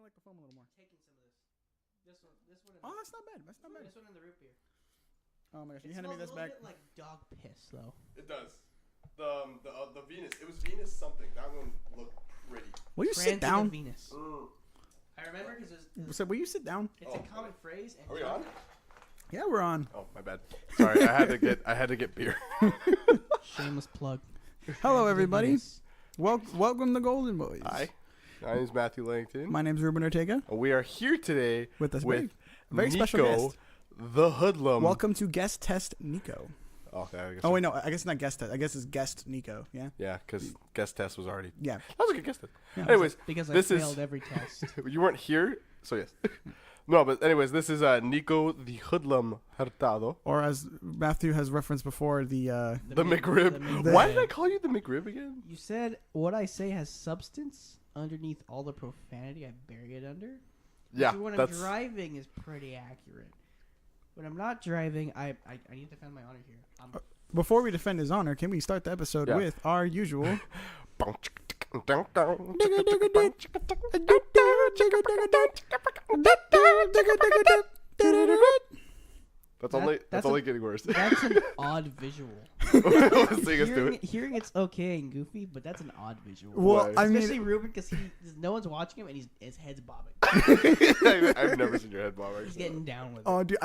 I like the foam a little more. Taking some of this. This one. Oh, that's not bad. That's not bad. This one and the root beer. Oh my gosh, you It handed me smells this a back. little bit like dog piss, though. It does. The Venus. It was Venus something. That one looked pretty. Will you sit Friends of down? the Venus. I remember because So will you sit down? it's a common phrase. And Are we on? Yeah, we're on. Oh, my bad. Sorry, I had to get beer. Shameless plug. Hello, everybody. Welcome to Golden Boys. Hi. My name's Matthew Langton. My name's Ruben Ortega. We are here today With us, with very Nico, special guest. the hoodlum. Welcome to guest test Nico. Oh, yeah, I guess Oh wait, no, I guess not guest test. I guess it's guest Nico. Yeah. Yeah, because guest test was already. Yeah. That was a good guest test. Yeah. Anyways, Because I this failed is every test. you weren't here, so yes. No, but anyways, this is Nico the hoodlum Hurtado. Or as Matthew has referenced before, the The McRib. McRib. Why did I call you the McRib again? You said what I say has substance underneath all the profanity I bury it under. Yeah, So when I'm that's driving is pretty accurate. When I'm not driving, I need to defend my honor here. before we defend his honor, can we start the episode Yeah. with our usual? That's only getting worse. That's an odd visual. Let's sing us to it. Hearing it's okay and goofy, but that's an odd visual. Well, Why? I mean, Especially Ruben, because no one's watching him and his head's bobbing. I've never seen your head bob. He's getting down with it. oh, dude,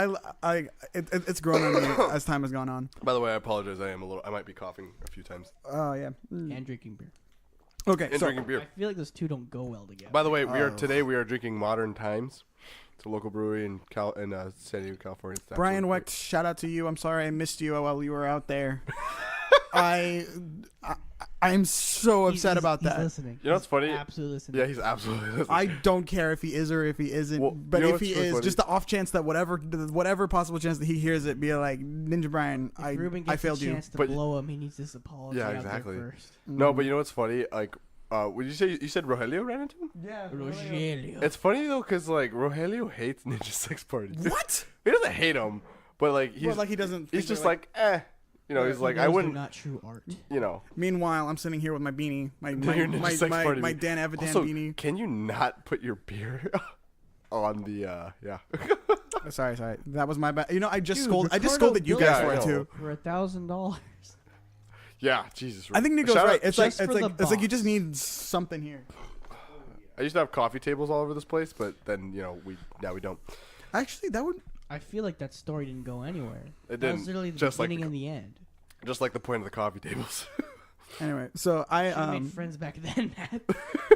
it's grown on me as time has gone on. By the way, I apologize. I might be coughing a few times. Oh yeah. And drinking beer. Okay, And so drinking beer. I feel like those two don't go well together. By the way, we Oh. are drinking Modern Times. It's a local brewery in San Diego, California. It's Brian absolutely Wecht, shout out to you. I'm sorry I missed you while you were out there. I'm so upset about he's that. Listening. You know what's funny? Absolutely listening. Yeah, he's absolutely listening. I don't care if he is or if he isn't. Well, but you know if he what's really is, funny? just the off chance that whatever possible chance that he hears it, be like, Ninja Brian, If Ruben gets I failed a you. chance to But- blow him, he needs this apology Yeah, out exactly. there first. No, but you know what's funny? Like, would you say you said Rogelio ran into him? Yeah. Rogelio. It's funny though, cause like Rogelio hates Ninja Sex Parties. What? He doesn't hate him, but like he's Well, like he doesn't. he's think just they're like eh. You know, he's He like knows I they're wouldn't. not true art. You know, Meanwhile, I'm sitting here with my beanie, my Your Ninja Sex Party my beanie. Dan Evidan Also, beanie. can you not put your beer on the yeah? Sorry. That was my bad. You know, I just Dude, I just Ricardo scolded you built guys Yeah, for I it know. too. For $1,000. Yeah, Jesus. I think Nico's Shout out- right. It's like just for the it's like you boss. just need something here. I used to have coffee tables all over this place, but then we don't. Actually, that would. I feel like that story didn't go anywhere. It That was didn't. literally the Just like beginning the and the end. Just like the point of the coffee tables. Anyway, so I Should've made friends back then, Matt.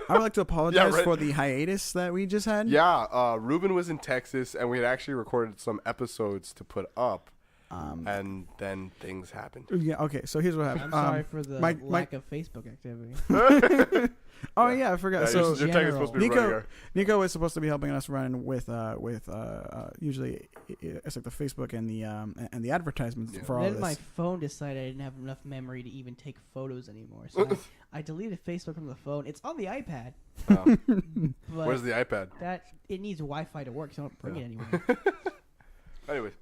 I would like to apologize right. for the hiatus that we just had. Yeah, Ruben was in Texas, and we had actually recorded some episodes to put up, Um, and then things happened. yeah. Okay. So here's what I'm happened. sorry for the my- lack of Facebook activity. Oh yeah, I forgot. Yeah, so your tech is supposed to be running. Nico is supposed to be helping us run with usually it's like the Facebook and the advertisements Yeah. for all Then of my this. phone decided I didn't have enough memory to even take photos anymore. So I deleted Facebook from the phone. It's on the iPad, but Where's the iPad? that it needs Wi-Fi to work, so I don't bring Yeah. it anywhere. Anyways,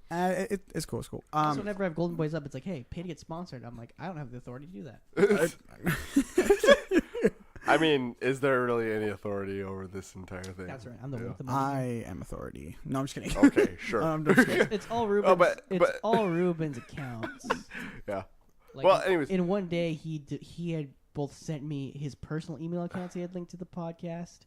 It's cool. It's cool. So whenever I have Golden Boys up, it's like, hey, pay to get sponsored. I'm like, I don't have the authority to do that. I mean, is there really any authority over this entire thing? That's right. I'm the one Yeah. with the money. I am authority. No, I'm just kidding. Okay, sure. I'm just kidding. It's all Ruben's. but- it's all Ruben's accounts. Yeah. Like Well, anyways. in one day he had both sent me his personal email accounts he had linked to the podcast,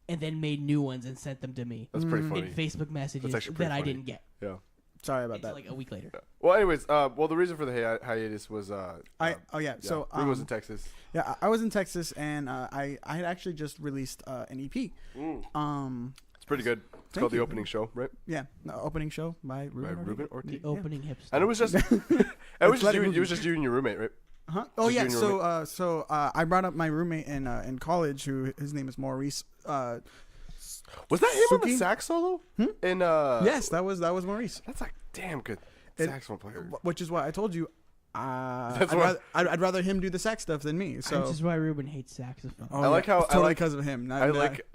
and then made new ones and sent them to me That's pretty in funny. Facebook messages actually that pretty I funny. didn't get. Yeah. Sorry about Until that. like a week later. Well, anyways, the reason for the hiatus was So Ruben was in Texas. yeah, I was in Texas and I had actually just released an EP. It's pretty good. It's Thank called you. The Opening Show, right? Yeah, the opening show by Ruben. Ruben The Ortiz. opening hipster. And it was just, it was just you and your roommate, right? Huh? Oh Just yeah. you and your So I brought up my roommate in college, who his name is Maurice. Was that him on the Suki? sax solo? In Yes, that was Maurice. That's like damn good It- saxophone player. Which is why I told you, That's I'd, why- rather, I'd rather him do the sax stuff than me. So Which is why Ruben hates saxophone. oh, I like yeah, how- it's I totally like- because of him. I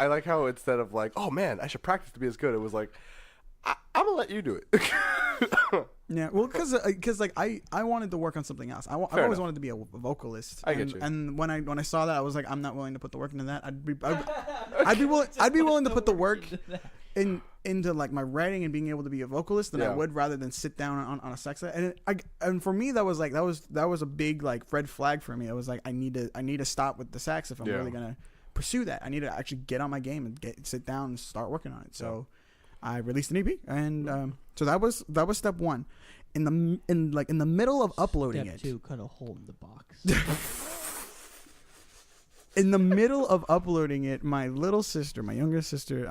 like how instead of like, oh man, I should practice to be as good, it was like, I'm gonna let you do it. Yeah, well, because like I wanted to work on something else. I always wanted to be a vocalist. I get you. And when I saw that, I was like, I'm not willing to put the work into that. I'd be willing to put the work into like my writing and being able to be a vocalist than I would rather than sit down on a sex set. And for me, that was a big like red flag for me. I was like, I need to stop with the sax if I'm really gonna pursue that. I need to actually get on my game and sit down and start working on it. So I released an EP, and so that was step one. In the middle of uploading Step 2, cut a hole in the box. In the middle of uploading it, my little sister, my younger sister,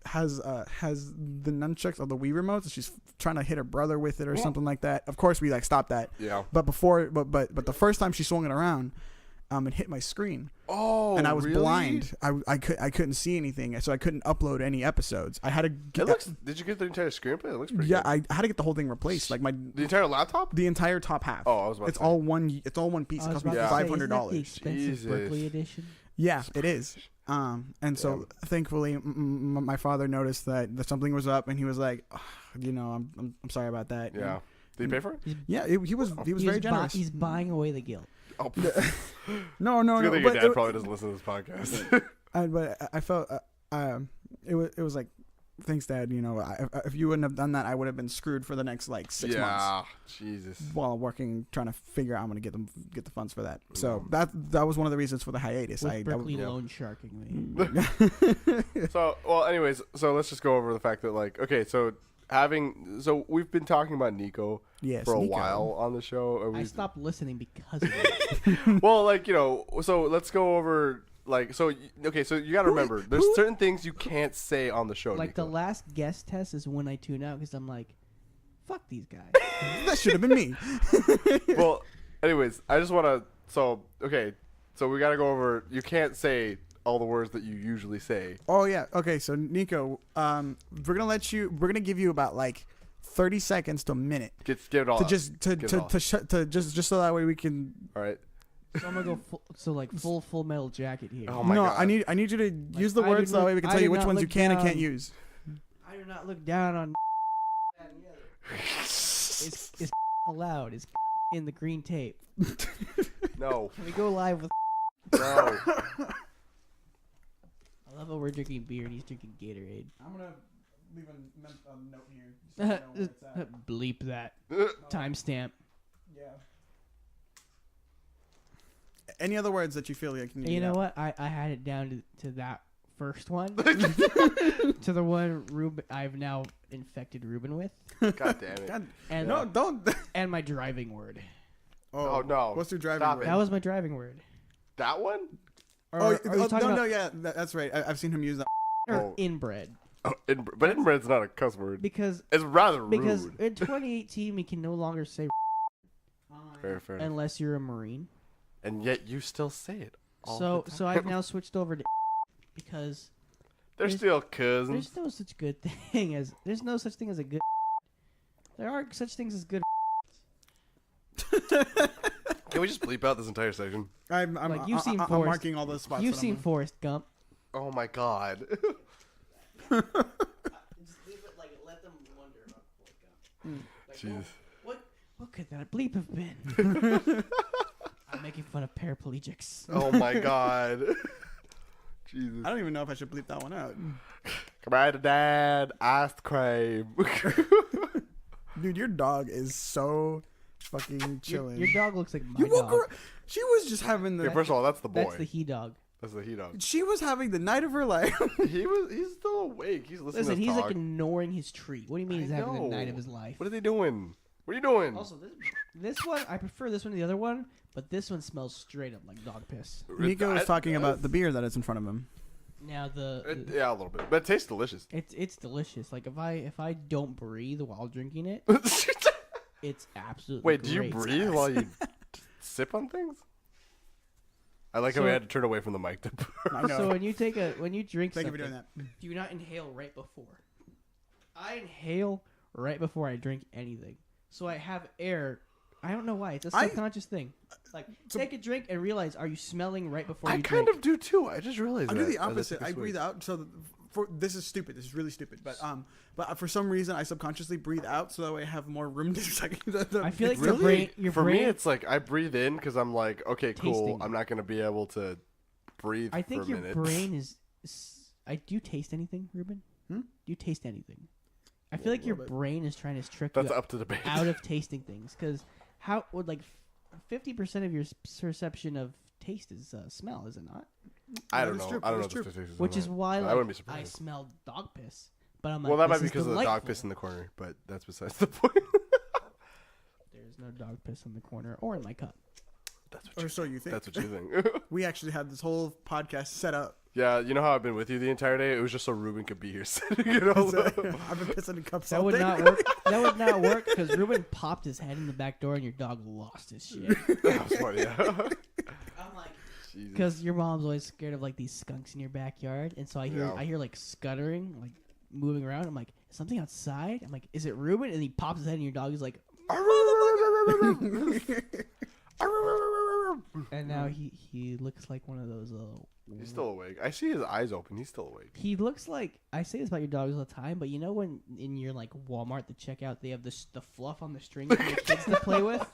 has the nunchucks or the Wii remotes, and she's trying to hit her brother with it or something like that. Of course, we like stopped that. Yeah. But the first time she swung it around, it hit my screen. Oh, and I was really? blind. I couldn't see anything, so I couldn't upload any episodes. I had to get. Did you get the entire screenplay? It looks pretty. Yeah, good. I had to get the whole thing replaced. Like the entire laptop. The entire top half. Oh, I was about it's to say. all one. It's all one piece. It cost me $500. Expensive Berkeley edition. Yeah, it is. And so thankfully, my father noticed that something was up, and he was like, I'm sorry about that. Yeah. Did he pay for it? Yeah, he was very generous. He's buying away the guilt. Oh, no. It's a good thing your dad probably doesn't listen to this podcast. But I felt it was like, thanks, Dad. If you wouldn't have done that, I would have been screwed for the next like 6 months. Yeah, Jesus. While working, trying to figure out how I'm gonna get the funds for that. So that was one of the reasons for the hiatus. With Berkeley loan sharking me. So anyways, so let's just go over the fact that like, okay, so we've been talking about Nico for a while on the show. I stopped listening because of it. Well, like, so let's go over, like, so you got to remember, there's certain things you can't say on the show, Like, Nico. the last guest test is when I tune out because I'm like, fuck these guys. That should have been me. Well, anyways, I just want to, so we got to go over, you can't say all the words that you usually say. Oh yeah. Okay. So Nico, we're gonna give you about like 30 seconds to a minute. Get it all to out. just so that way we can. All right. So I'm gonna go full Metal Jacket here. Oh my God. I need you to use the words so that way we can tell you which ones you can and can't use. I do not look down on. It's allowed. It's in the green tape. No. Can we go live with? No. I love how we're drinking beer and he's drinking Gatorade. I'm gonna leave a note here. So know where it's at. Bleep that. Timestamp. Yeah. Any other words that you feel like you need? You know what? I had it down to that first one. To the one I've now infected Ruben with. God damn it. God, and no, don't. And my driving word. Oh no. What's your driving Stop word? it. That was my driving word. That one? Yeah, that's right. I've seen him use that. Or inbred. Oh, but inbred's not a cuss word. Because it's rather rude. Because in 2018 we can no longer say fair. Unless you're a Marine. And yet you still say it. So I've now switched over to because they're still cousins. There's no such thing as a good. There are such things as good. Can we just bleep out this entire section? I'm marking all those spots. You've seen Forrest Gump. Oh my God. Just leave it like let them wonder about Forrest Gump. Like, Jesus. What could that bleep have been? I'm making fun of paraplegics. Oh my God. Jesus. I don't even know if I should bleep that one out. Come on, Dad. Ice cream. Dude, your dog is so fucking chilling. Your dog looks like my dog. She was just having the. Okay, first of all, that's the boy. That's the he dog. That's the he dog. She was having the night of her life. He's still awake. He's listening. Listen, to us he's talk. like ignoring his treat. What do you mean he's having the night of his life? What are they doing? What are you doing? Also, this one I prefer this one to the other one, but this one smells straight up like dog piss. Nico was talking about the beer that is in front of him. Now yeah, a little bit, but it tastes delicious. It's delicious. Like if I don't breathe while drinking it, it's absolutely. Wait, great. do you breathe while you sip on things? I like how we had to turn away from the mic. I know. So when you drink Thank something, you for doing that. do you not inhale right before? I inhale right before I drink anything, so I have air. I don't know why. It's a subconscious thing. Like, take a drink and realize, are you smelling right before you drink? I kind of do too. I just realized I do the opposite. I breathe out. So this is stupid. This is really stupid. But for some reason I subconsciously breathe out so that way I have more room to. I feel like really? your For brain. me, it's like I breathe in because I'm like, okay, cool. Tasting. I'm not gonna be able to breathe. I think for a your minute. brain is. Do you taste anything, Ruben? Do you taste anything? I feel like your brain is trying to trick you up to debate. out of tasting things because how would 50% of your perception of taste is smell, is it not? I don't know. I don't know the statistics. Which is why I wouldn't be I surprised. smell dog piss, but I'm like, Well, that might this be is because of the dog delightful. piss in the corner, but that's besides the point. There's no dog piss in the corner or in my cup. That's what Or you so you think. That's what you think. We actually had this whole podcast set up. Yeah, you know how I've been with you the entire day? It was just so Ruben could be here sitting. I've been pissing in cups That all would day. not work. That would not work because Ruben popped his head in the back door and your dog lost his shit. That was funny. Yeah. I'm like, because your mom's always scared of these skunks in your backyard, and so I hear scuttering, moving around. I'm like, is something outside? I'm like, is it Ruben? And he pops his head and your dog is like, and now he looks like one of those little. He's still awake. I see his eyes open. He's still awake. He looks like, I say this about your dogs all the time, but you know when in your Walmart the checkout they have the fluff on the string for the kids to play with.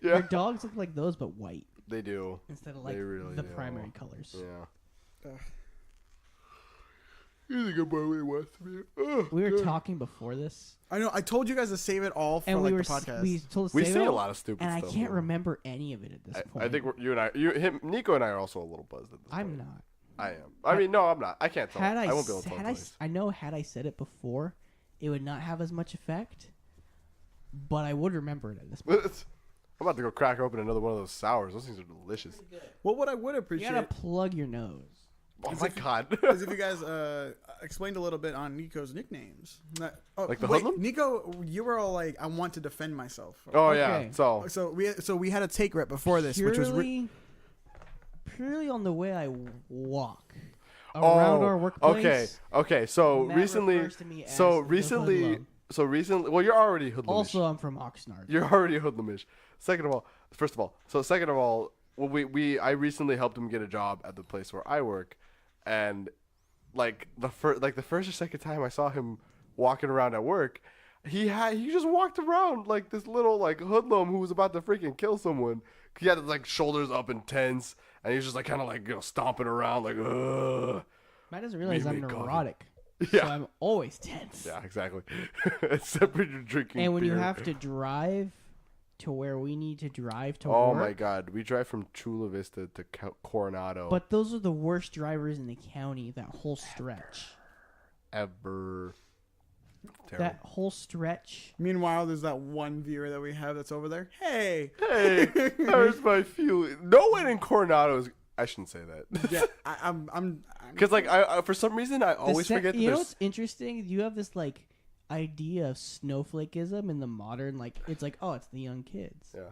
Yeah. Your dogs look like those, but white They do. instead of really the do. primary colors. Yeah. He's a good boy when he wants to be. We were talking before this, I know. I told you guys to save it all for and we the were podcast. we told us We save say it a all, lot of stupid and stuff. I can't remember any of it at this point. I think Nico and I are also a little buzzed at this point. I'm not. I am. I mean, no, I'm not. I can't tell. I won't be able to tell. Had I said it before, it would not have as much effect, but I would remember it at this point. I'm about to go crack open another one of those sours. Those things are delicious. What I would You appreciate gotta plug your nose. Oh my god. is if you guys explained a little bit on Nico's nicknames. Like the wait, hoodlum? Nico, you were all like, I want to defend myself. Oh Okay. yeah. So we had a take right before this, which was purely on the way I walk around our workplace. Okay. So Matt recently, refers to me as the hoodlum. well, you're already hoodlumish. Also, I'm from Oxnard. You're already hoodlumish. Second of all, I recently helped him get a job at the place where I work, and the first or second time I saw him walking around at work, he just walked around like this little hoodlum who was about to freaking kill someone. He had his shoulders up and tense, and he was just kind of stomping around ugh. Matt doesn't realize I'm neurotic. Yeah. So I'm always tense. Yeah, exactly. Except when you're drinking And when you beer. have to drive to where we need to drive to Oh work. my god, we drive from Chula Vista to Coronado. But those are the worst drivers in the county, that whole stretch. Ever. Terrible. That whole stretch. Meanwhile, there's that one viewer that we have that's over there. Hey, There's my feeling. No one in Coronado is. I shouldn't say that. yeah, I'm Because I for some reason I always forget that You know there's. what's interesting? You have this idea of snowflakeism in the modern, it's oh, it's the young kids. Yeah,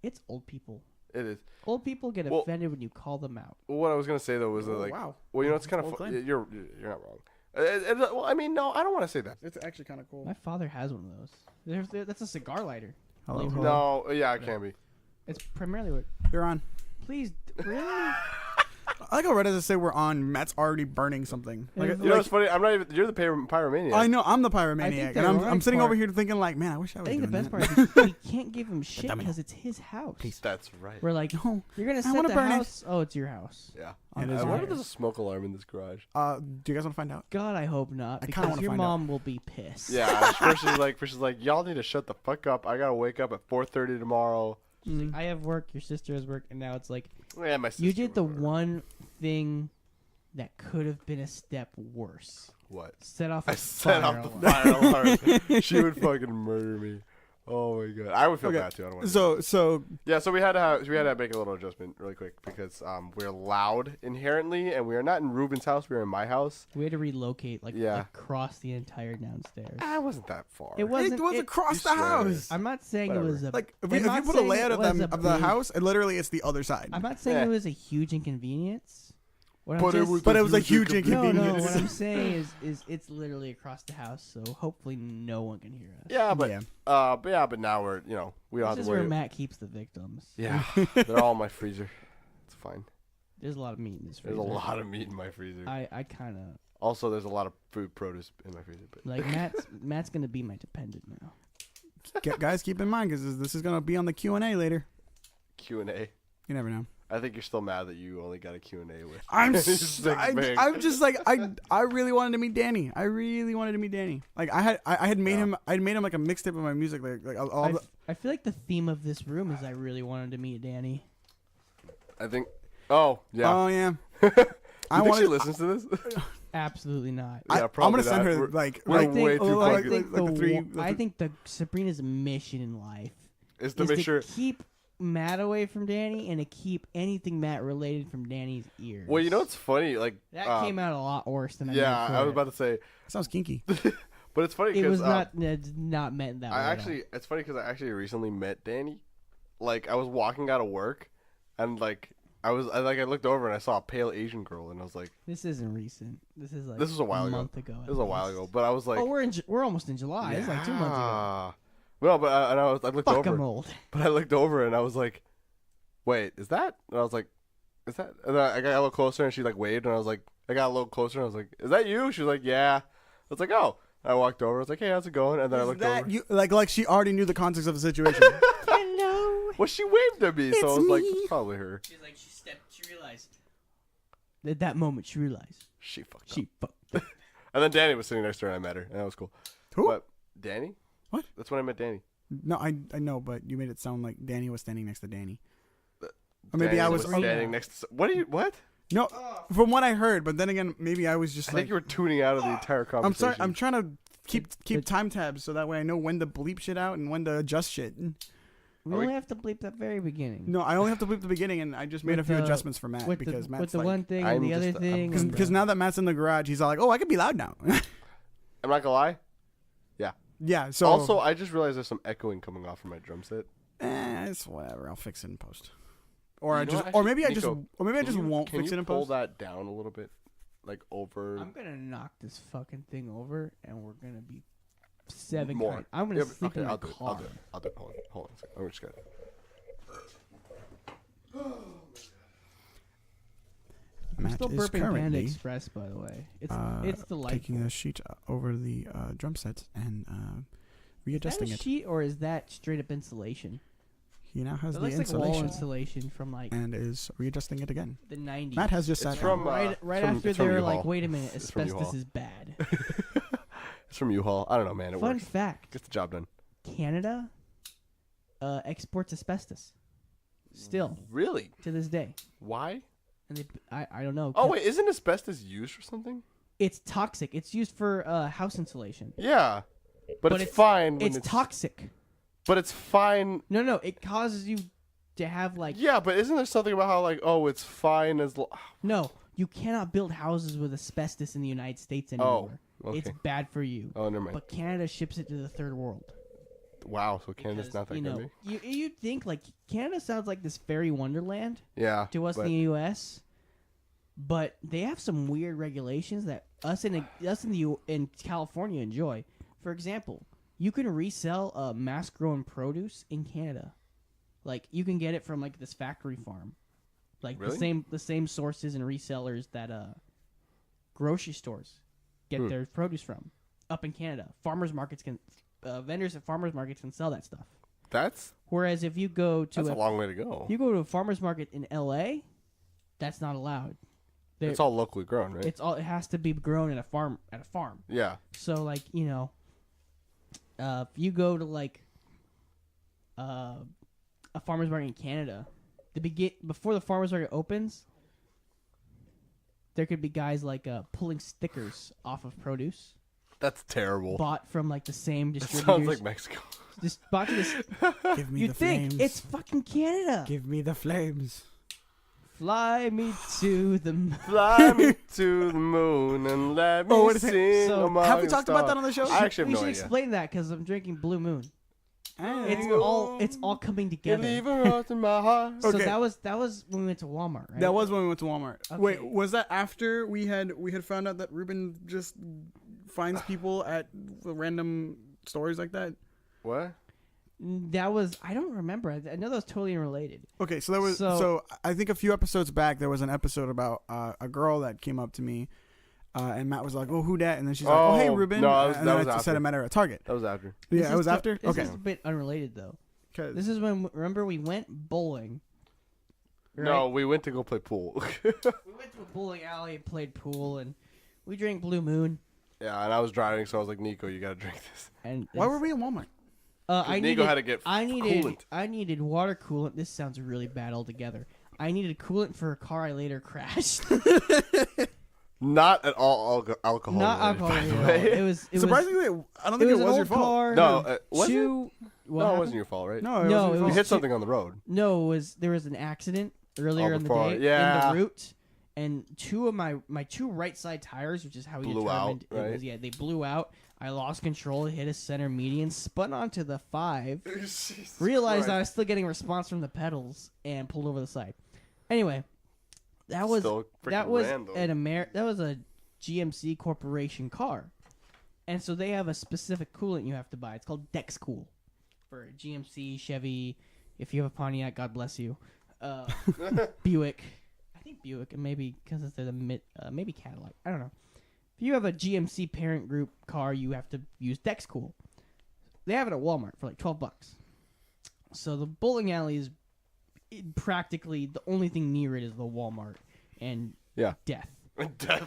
It's old people. it is. Old people get offended when you call them out. Well, what I was gonna say though was that wow. Well, you know, it's kind of Bold claim. you're not wrong. Well, I mean, no, I don't want to say that. It's actually kind of cool. My father has one of those. That's a cigar lighter. Hello. No, yeah, it can be. It's primarily what. You're on. Please, really? I like how Reddit does say we're on. Matt's already burning something. You You know what's funny? I'm not even. You're the pyromaniac. I know I'm the I pyromaniac, think and the I'm ironic sitting over part- here thinking man, I wish I was I think the doing best that. part is we can't give him shit Damn it. because it's his house. That's right. We're like, No, you're gonna I set wanna the burn it. house. Oh, it's your house. Yeah. It I is wonder ours. if there's a smoke alarm in this garage. Do you guys want to find out? God, I hope not. I kinda Because wanna your find out. mom will be pissed. Yeah. First she's like, y'all need to shut the fuck up. I gotta wake up at 4:30 tomorrow. She's like, I have work. Your sister has work, and now it's like Yeah, my sister. you did the whatever. one thing that could have been a step worse. What? Set off. A I set fire off the alarm. fire alarm. She would fucking murder me. Oh my god, I would feel Okay. bad too. I don't want to. So Yeah, so we had to make a little adjustment really quick because we're loud inherently, and we are not in Ruben's house. We're in my house. We had to relocate Yeah. across the entire downstairs. I wasn't that far. It wasn't. it was it- across you the swear. house. I'm not saying Whatever. it was a Like if I'm you not put a saying layout it of was them a of the big- house, and literally it's the other side. I'm not saying Yeah. it was a huge inconvenience. What But I'm it just, was But it was a huge no. inconvenience. What I'm saying is it's literally across the house, so hopefully no one can hear us. Yeah, but Yeah. but now we don't This have is to where worry. Matt keeps the victims. Yeah, they're all in my freezer. It's fine. There's a lot of meat in this freezer. There's a lot of meat in my freezer. I kind of. Also, there's a lot of food produce in my freezer. But Like Matt's gonna be my dependent now. Guys, keep in mind because this is gonna be on the Q&A later. Q&A. You never know. I think you're still mad that you only got a Q&A with. I'm just like I really wanted to meet Danny. Like I had made him like a mixtape of my music. I feel like the theme of this room is I really wanted to meet Danny. I think. Oh yeah. Oh yeah. I think she listens to this. Absolutely not. Yeah, I'm probably gonna send not. her like We're like, way too like, fucking- like the three. I think the Sabrina's mission in life Is to is make to sure. keep Matt away from Danny and to keep anything Matt related from Danny's ears. Well, you know what's funny? Like that came out a lot worse than I meant Yeah, for I was it. about to say, Sounds kinky. but it's funny It because was not meant that way. I at actually, it's funny because I actually recently met Danny. Like I was walking out of work, and like I looked over and I saw a pale Asian girl, and I was like, all. This isn't recent. This is like this was a while ago. month ago. This was a while ago, but I was like, Oh, we're almost in July. It's like 2 months ago. yeah. No, but I looked Fuck, I'm over, old. but I looked over and I was like, wait, is that? And I was like, is that? And then I got a little closer and she like waved, and I was like, I got a little closer and I was like, is that you? She was like, yeah. I was like, oh. I walked over. I was like, hey, how's it going? And then I looked over. You like she already knew the context of the situation. Hello. Well, she waved at me, so I It's was like, me. it's probably her. She's like, she realized. At that moment, she realized. She fucked up. She fucked. And then Danny was sitting next to her, and I met her, and that was cool. Who? But Danny? What? That's when I met Danny. No, I know, but you made it sound like Danny was standing next to Danny. Or maybe Danny I was standing next to. What? No, from what I heard, but then again, maybe I was just I like. think you were tuning out of the entire I'm conversation. sorry. I'm trying to keep time tabs so that way I know when to bleep shit out and when to adjust shit. We only have to bleep that very beginning. No, I only have to bleep the beginning, and I just made a few adjustments for Matt because Matt's with the like, one thing and the other thing. because now that Matt's in the garage, he's all like, "Oh, I can be loud now." I'm not gonna lie. Yeah. So Also, I just realized there's some echoing coming off from my drum set. it's whatever. I'll fix it in post. Or You know what? or maybe Nico, I just won't Can fix you it in pull post. that down a little bit, like over? I'm gonna knock this fucking thing over, and we're gonna be 7. More. I'm gonna Yeah, sleep okay, in my I'll do it. car. I'll do it. Hold on a second. I'm just gonna. I'm Matt still is burping Panda currently Express, by the way. It's delightful. taking a sheet over the drum set and Is that readjusting a it. sheet or is that straight up insulation? He now has It the looks like wall insulation insulation from like and is readjusting it again. the 90s. Matt has just It's sat from, down. right from- after it's from they were U-Haul. like, wait a minute, It's from asbestos U-Haul. is bad. It's from U-Haul. I don't know, man. It Fun works. fact: Gets the job done. Canada exports asbestos still Really? to this day, Why? and I don't know. Oh wait, isn't asbestos used for something? It's toxic. It's used for house insulation. Yeah, but it's fine. When It's toxic. But it's fine. No, it causes you to have like Yeah, but isn't there something about how like it's fine as no. You cannot build houses with asbestos in the United States anymore. okay. It's bad for you. Oh, never mind. But Canada ships it to the third world. Wow, so Canada's Because, not that you know, good. you think like Canada sounds like this fairy wonderland Yeah. to us but in the U.S., but they have some weird regulations that us in California enjoy. For example, you can resell mass-grown produce in Canada. Like you can get it from like this factory farm, like Really? the same sources and resellers that grocery stores get their produce from up in Canada. Farmers markets can vendors at farmers markets can sell that stuff. That's Whereas if you go to a long way to go. you go to a farmer's market in L.A., that's not allowed. It's all locally grown, right? It has to be grown at a farm. Yeah. So like if you go to like a farmer's market in Canada, before the farmer's market opens, there could be guys like pulling stickers off of produce That's terrible. bought from like the same That distributors. sounds like Mexico. Just bought to this. Give me You the think flames. it's fucking Canada? Give me the flames. Fly me to the Fly me to the moon and let me what is it? sing So- among Have we talked stars. about that on the show? I actually have we no should idea. explain that because I'm drinking Blue Moon. It's Hey. all coming You together. leave a rose in my heart. So Okay. that was when we went to Walmart, right? That was when we went to Walmart. Okay. Wait, was that after we had found out that Ruben just finds people at random stores like that? What? I don't remember. I know that was totally unrelated. Okay, so there was So- so I think a few episodes back there was an episode about a girl that came up to me And Matt was like, "Oh, who dat?" And then she's like, "Oh, hey, Ruben." No, and then I said I met her at Target. That was after. Yeah, it was after. This Okay. is a bit unrelated though. This Cause is when remember we went bowling. Right? No, we went to go play pool. We went to a bowling alley and played pool, and we drank Blue Moon. Yeah, and I was driving, so I was like, Nico, you gotta drink this. And why were we in Walmart? Nico had to get coolant. I needed water coolant. This sounds really bad altogether. I needed coolant for a car I later crashed. Not at all alcohol. Not alcohol. By the way. It was Surprisingly, I don't think it was your fault. Car. No, was it? What No, it happened? wasn't your fault, right? No, No, it wasn't it your was You fault. hit something on the road. No, there was an accident earlier in the before. day in Yeah. the route, and two of my two right side tires, which is how we Blew out, determined it right? was. Yeah, they blew out. I lost control, hit a center median, spun onto the 5, realized I was still getting response from the pedals, and pulled over the side. Anyway, that was Still that freaking was random. that was a GMC Corporation car, and so they have a specific coolant you have to buy. It's called Dexcool for GMC, Chevy. If you have a Pontiac, God bless you. Buick, I think Buick, and maybe because they're maybe Cadillac. I don't know. If you have a GMC parent group car, you have to use Dexcool. They have it at Walmart for like $12. So the bowling alley is practically the only thing near it is the Walmart and death.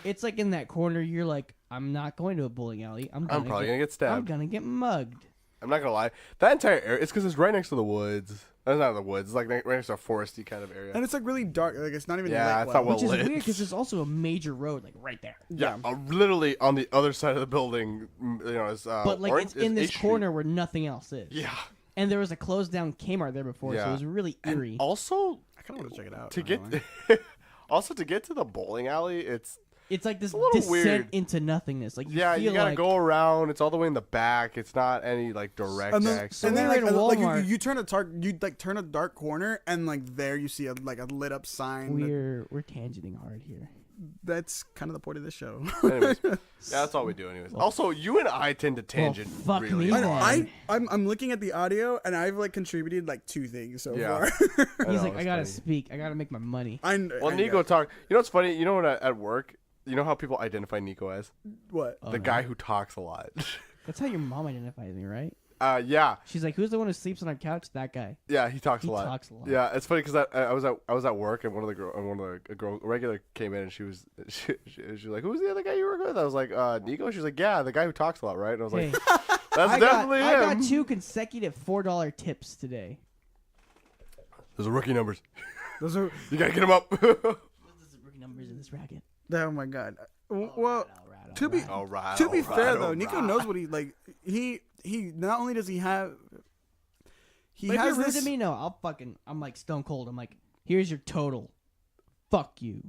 It's like in that corner. You're like, I'm not going to a bowling alley. I'm probably gonna get stabbed. I'm gonna get mugged. I'm not gonna lie. That entire area, it's because it's right next to the woods. It's not the woods. It's like right next to a foresty kind of area. And it's like really dark. Like it's not even. Yeah, lit it's not well Which is lit. weird because there's also a major road like right there. Yeah, literally on the other side of the building. You know, is But like it's in this corner where nothing else is. Yeah. And there was a closed down Kmart there before, so Yeah. it was really eerie. And also, I kind of want to check it out. to get to get to the bowling alley, it's like this a little descent weird. into nothingness. Like you you feel gotta like, go around. It's all the way in the back. It's not any like direct And then, access. and then we like, were in like Walmart. you turn turn a dark corner and like there you see a lit up sign. we're tangenting hard here. That's kind of the point of this show. Anyways, yeah, that's all we do. Anyways, also you and I tend to tangent. fuck really me, hard. man. I'm looking at the audio and I've like contributed like 2 things so Yeah. far. He's know, like, it's I gotta funny. speak. I gotta make my money. Well, Nico talk. You know what's funny? You know what at work? You know how people identify Nico as What? Oh, the no. guy who talks a lot. That's how your mom identifies me, right? Yeah, She's like, who's the one who sleeps on our couch? That guy. yeah, he talks He a lot. talks a lot. Yeah, it's funny because I was at work and one of the girl regular came in and she was like, who's the other guy you work with? I was like, Nico. She was like, yeah, the guy who talks a lot, right? And I was like, Hey, that's definitely him. I got 2 consecutive $4 tips today. Those are rookie numbers. Those are. You gotta get them up. What is the rookie numbers in this racket? Oh my god. Well, All to be right. to be fair though, Nico knows what he like. He not only does he have. He But if has you're rude this. to me, no, I'm like stone cold. I'm like, here's your total. Fuck you.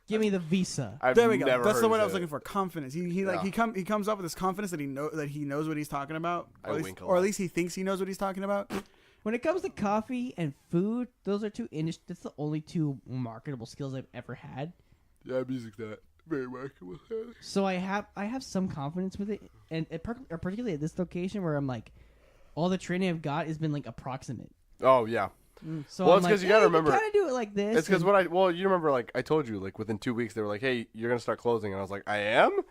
Give me the visa. I've There we go. never That's heard the you word say I was that. looking for. Confidence. He Yeah. he comes up with this confidence that he knows what he's talking about. I Or at least, wink a or at lot. least he thinks he knows what he's talking about. When it comes to coffee and food, those are that's the only 2 marketable skills I've ever had. Yeah, music's not very marketable. So I have some confidence with it, and particularly at this location where I'm like, all the training I've got has been like approximate. Oh yeah. So Well, I'm it's like, 'cause you gotta remember- kind of do it like this. It's because and- you remember, like, I told you, like, within 2 weeks, they were like, hey, you're going to start closing. And I was like, I am?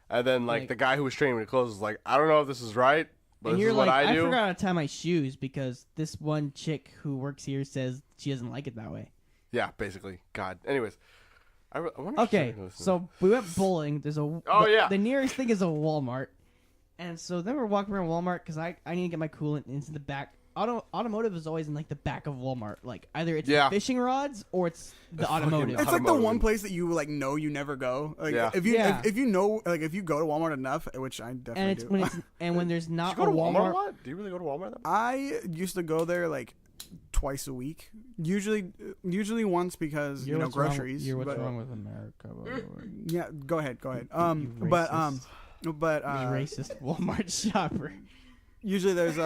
And then, like, the guy who was training me to close was like, I don't know if this is right, but and this you're is like, what I do. forgot how to tie my shoes because this one chick who works here says she doesn't like it that way. Yeah, basically. God. Anyways. I wonder if she's Okay, gonna listen. so we went bowling. There's yeah. The nearest thing is a Walmart, and so then we're walking around Walmart because I need to get my coolant into the back. Automotive is always in like the back of Walmart. Like either it's the fishing rods or it's the automotive. It's like the Automotive. one place that you like know you never go. Like Yeah. if you Yeah. if you know like if you go to Walmart enough, which I definitely and it's do. when there's Do not you go a to Walmart Walmart. a lot? Do you really go to Walmart that much? I used to go there like twice a week. Usually once because You're you know what's wrong- groceries. You're what's but- wrong with America. By the way. Yeah, go ahead. You But racist. but You racist Walmart shopper. usually there's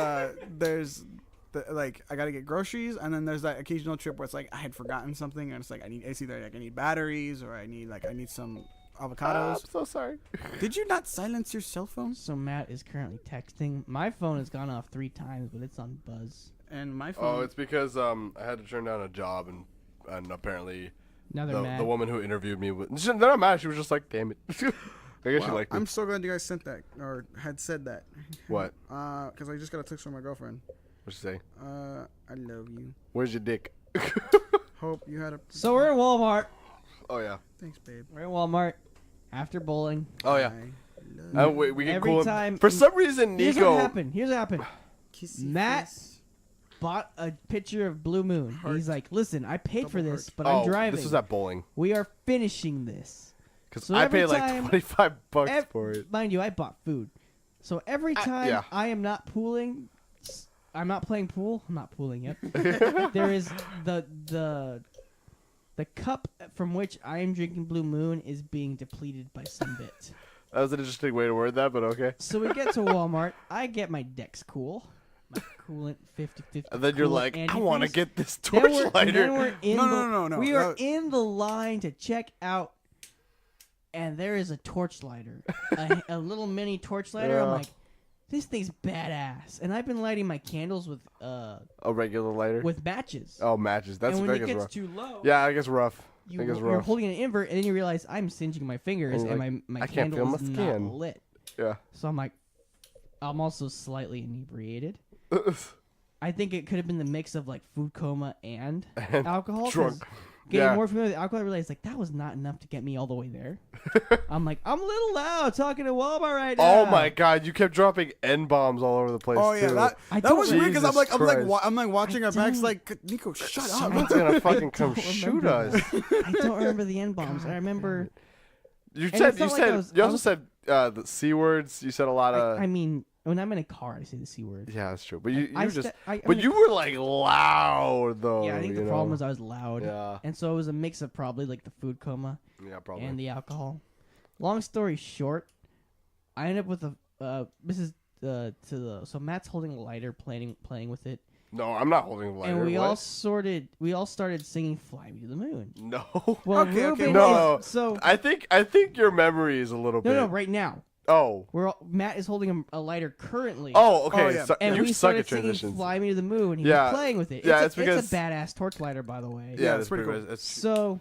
like I gotta get groceries, and then there's that occasional trip where it's like I had forgotten something, and it's like it's either like I need batteries or I need some avocados. I'm so sorry. Did you not silence your cell phone? So Matt is currently texting. My phone has gone off 3 times, but it's on buzz. And my phone. Oh, it's because I had to turn down a job, and apparently Now they're mad. The woman who interviewed me. They're not mad. She was just like, damn it. I guess she liked it. I'm so glad you guys sent that or had said that. What? Because I just got a text from my girlfriend. What'd she say? I love you. Where's your dick? Hope you had a. So we're in Walmart. Oh yeah. Thanks, babe. We're in Walmart after bowling. Oh yeah. We get Every cool. time. For some reason, Here's Nico. what happened. Kissy Matt face. bought a picture of Blue Moon. Heart. He's like, listen, I paid for Double this, heart. but Oh, I'm driving. this was at bowling. We are finishing this. Because So I every paid like time- $25 for it. Mind you, I bought food. So every time yeah. I am not pooling, I'm not playing pool. I'm not pooling yet. There is the cup from which I am drinking Blue Moon is being depleted by some bit. That was an interesting way to word that, but okay. So we get to Walmart. I get my Dex Cool. My coolant 50-50. And then you're coolant like, I antifreeze. want to get this Then torch we're- lighter. then we're in No. We are in the line to check out, and there is a torch lighter, a little mini torch lighter. I'm Yeah. like, this thing's badass. And I've been lighting my candles with A regular lighter? matches. Oh, matches. That's and when I it guess gets rough. too low, Yeah, I guess rough. I you, think it's you're rough. holding an invert, and then you realize I'm singeing my fingers, And you're and my I can't candle feel is my not skin. lit. Yeah. So I'm like, I'm also slightly inebriated. I think it could have been the mix of like food coma and alcohol. 'cause drunk. Getting Yeah. more familiar with alcohol, I realized like that was not enough to get me all the way there. I'm like, I'm a little loud talking to Walmart right now. Oh my God! You kept dropping N bombs all over the place. Oh yeah, too. that don't was weird because I'm Jesus like Christ. I'm like watching our backs don't- like Nico, shut up. Someone's gonna fucking come don't shoot remember us. I don't remember the N bombs. I remember. You And said it you felt like said I was- you I also was- said the c words. You said a lot of. I mean, when I'm in a car, I say the C word. Yeah, that's true. But you I just. sta- I But mean- you were like loud though. Yeah, I think the you problem know? was I was loud. Yeah. And so it was a mix of probably like the food coma Yeah, probably. and the alcohol. Long story short, I ended up with so Matt's holding a lighter, playing with it, No, I'm not holding the lighter. and we What? all started singing "Fly Me to the Moon." No. Well, Okay, Ruben No. is, so I think your memory is a little bit. no, right now Oh. Matt is holding a lighter currently. Oh, okay. Oh, yeah. So, And you we suck started at singing transitions. "Fly Me to the Moon." He Yeah. was playing with it. Yeah, it's it's because- a badass torch lighter, by the way. Yeah, it's pretty cool. It's, So,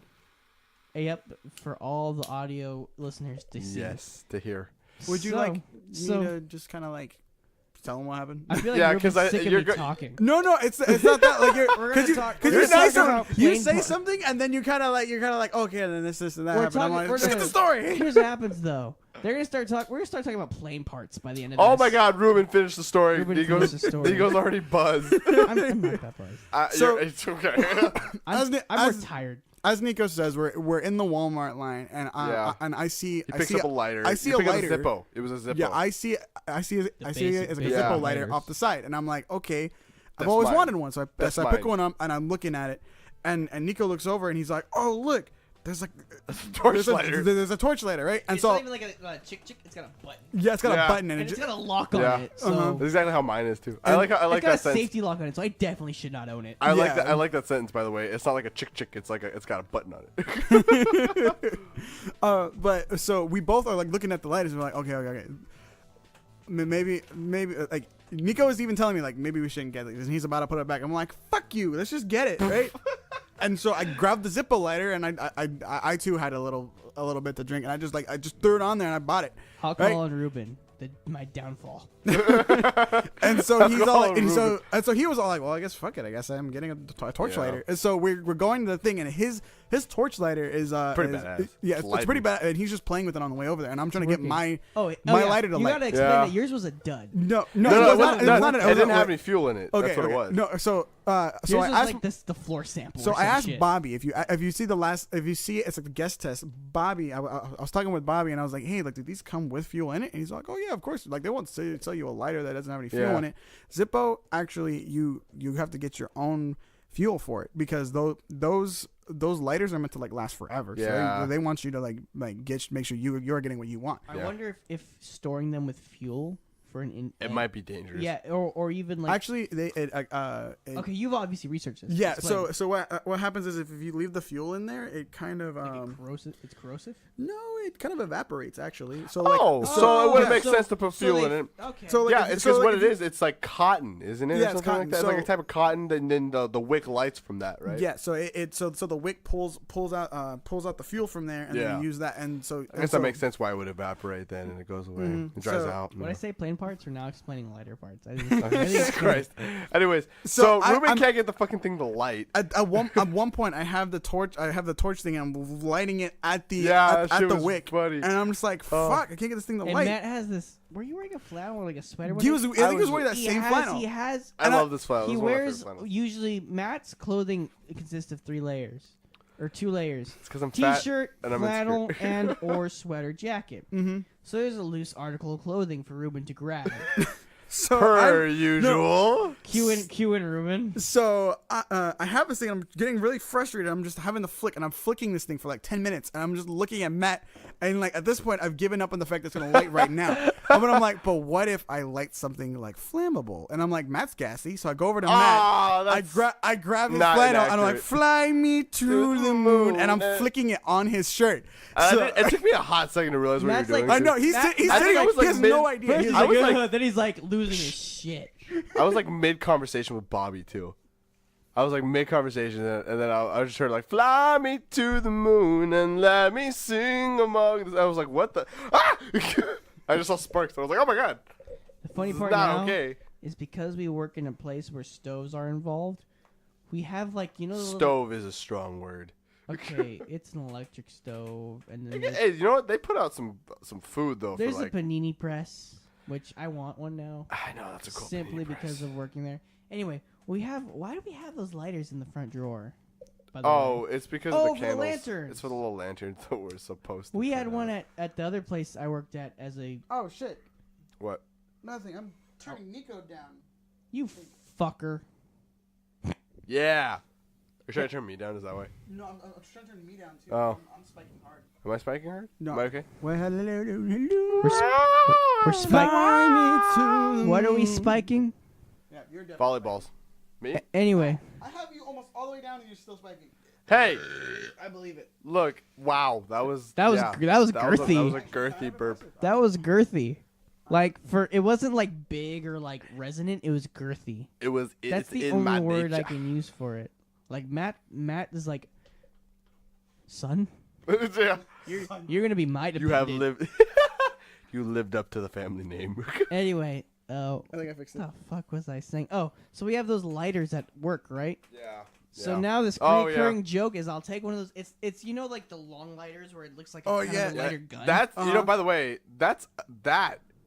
yep, for all the audio listeners to see. yes, to hear. Would you So- like me so- to just kind of like tell him what happened? I feel like Yeah, Ruben's 'cause sick of you're me talking. No, it's not that like you're We're because gonna talk- you we're say gonna talk something about you plain say part. something and then you're kind of like okay and then this and that We're happened. I'm talking- like, we're "Skip gonna- the story." Here's what happens though. We're gonna start talking about plane parts by the end of Oh this. my God, Ruben finished the story. Ruben Nico's, finished the story. Nico's already buzzed. I'm not that buzzed. So- it's okay. I'm as- retired. As Nico says, we're in the Walmart line and Yeah. I see He picks up a lighter. I see You a pick up lighter. Zippo. It was a Zippo. Yeah, I see it basic- as a basic Zippo lighter lighters. off the side, and I'm like, okay, I've That's always mine. wanted one, so I That's pick mine. one up and I'm looking at it, and Nico looks over and he's like, oh look, there's like torch lighter. there's a torch lighter, right? And It's so not even like a chick. It's got a button. yeah, it's got Yeah. a button and And it it's just, got a lock on Yeah. it. So Uh-huh. That's exactly how mine is too. I And like it's got that a sentence. safety lock on it, so I definitely should not own it. I like Yeah. that. I like that sentence. By the way, it's not like a chick. It's like it's got a button on it. but so we both are like looking at the lighters and we're like, okay. Maybe like Nico is even telling me like maybe we shouldn't get this, and he's about to put it back. I'm like, fuck you, let's just get it, right? And so I grabbed the Zippo lighter, and I too had a little bit to drink, and I just threw it on there and I bought it. I'll right? call on Ruben. My downfall. And so he's all like, Ruben. and so he was all like, well, I guess fuck it, I guess I'm getting a torch Yeah. lighter. And so we're going to the thing, and his torch lighter is Pretty is- badass. Yeah, It's it's pretty lighting. bad, and he's just playing with it on the way over there, and I'm trying to get Working. my My lighter to you light. gotta explain Yeah. that yours was a dud. No, it was wasn't- not it didn't have any fuel in it. Okay, That's what okay. it was. No, so Yours I was asked. like the floor sample. So or I some asked shit. Bobby if you see if you see it, it's like the guest test. Bobby, I was talking with Bobby and I was like, hey, like, do these come with fuel in it? And he's like, oh yeah, of course. Like they won't sell you a lighter that doesn't have any fuel Yeah. in it. Zippo, actually, you have to get your own fuel for it because those lighters are meant to like last forever. Yeah. So they want you to like make sure you're getting what you want. I Yeah. wonder if storing them with fuel for it might be dangerous. Yeah, or even like Actually, okay, you've obviously researched this. Yeah. Explain. So what happens is if you leave the fuel in there, it kind of It's corrosive. no, it kind of evaporates actually. So so it wouldn't make so- sense to put so fuel they- in it. Okay. So, like, Yeah, if- it's so, because like, what if it you- is, it's like cotton, isn't it? Yeah, or it's something cotton. like that. It's like a So- type of cotton, and then the wick lights from that, right? Yeah, so so the wick pulls out the fuel from there, and then Yeah. you use that, and so I guess that makes sense why it would evaporate then, and it goes away, it dries So- out. When I say plain parts, we're now explaining lighter parts. I think Jesus Christ. Anyways, So so I'm- Ruben can't get the fucking thing to light. At one point, I have the torch thing, and I'm lighting it at the Yeah, that at shit the was wick, funny. and I'm just like, fuck, I can't get this thing to And light. Matt has this. Were you wearing a flannel or like a sweater? I think he was wearing that He same has, flannel. He has. I love this flannel. He This is one of my wears favorite flannels. usually Matt's clothing consists of 3 layers or 2 layers. It's because I'm fat T-shirt, and I'm flannel, insecure. and or sweater jacket. Mm-hmm. So there's a loose article of clothing for Ruben to grab. So Per usual. Q in Ruben. So I have this thing. I'm getting really frustrated. I'm just having the flick, and I'm flicking this thing for like 10 minutes, and I'm just looking at Matt, and like at this point, I've given up on the fact that it's gonna light right now. But I'm like, but what if I light something like flammable? And I'm like, Matt's gassy, so I go over to Matt. I grab his not flannel, and I'm like, inaccurate. fly me to the moon, and I'm flicking it on his shirt. So, It took me a hot second to realize what Matt's you're doing. like- I know he's Matt- he's I think sitting. I was, He like, has mid- no idea. First He's he's I like, was like, like- then he's like losing his shit. I was like mid conversation with Bobby too. I was like mid conversation, and then I just heard like "Fly me to the moon and let me sing among." I was like, "What the?" Ah! I just saw sparks. I was like, "Oh my god!" The funny This is part not now okay. is because we work in a place where stoves are involved. We have like the little- Stove is a strong word. Okay, it's an electric stove, and then Hey, you know what? They put out some food though. there's for like, a panini press, which I want one now. I know that's a cool. Simply panini because press. of working there. Anyway, why do we have those lighters in the front drawer? By the Oh, way? it's because Oh, of for the the candles. lanterns. It's for the little lanterns that we're supposed to. We put had one out. at the other place I worked at as a oh shit, What? nothing. I'm turning Nico down. you fucker. Yeah. You're trying to turn me down? Is that why? No, I'm trying to turn me down too. Oh. I'm spiking hard. Am I spiking hard? No. Am I okay? Well, We're spiking. What are we spiking? Yeah, you're definitely. Volleyballs. Me? Anyway, I have you almost all the way down, and you're still spiking. Hey, I believe it. look! Wow, that was That was yeah. girthy. That was a girthy burp. that was girthy. Like it wasn't like big or like resonant. It was girthy. It was. That's It's the in my only word I nature. can use for it. Like Matt is like, son, Yeah. you're gonna be my You have dependent. lived. You lived up to the family name. Anyway, I think I fixed it. what the fuck was I saying? Oh, so we have those lighters at work, right? Yeah. So now this Oh, yeah. recurring joke is I'll take one of those. It's like the long lighters where it looks like a Oh, kind yeah. of a lighter gun. That's Uh-huh. By the way, that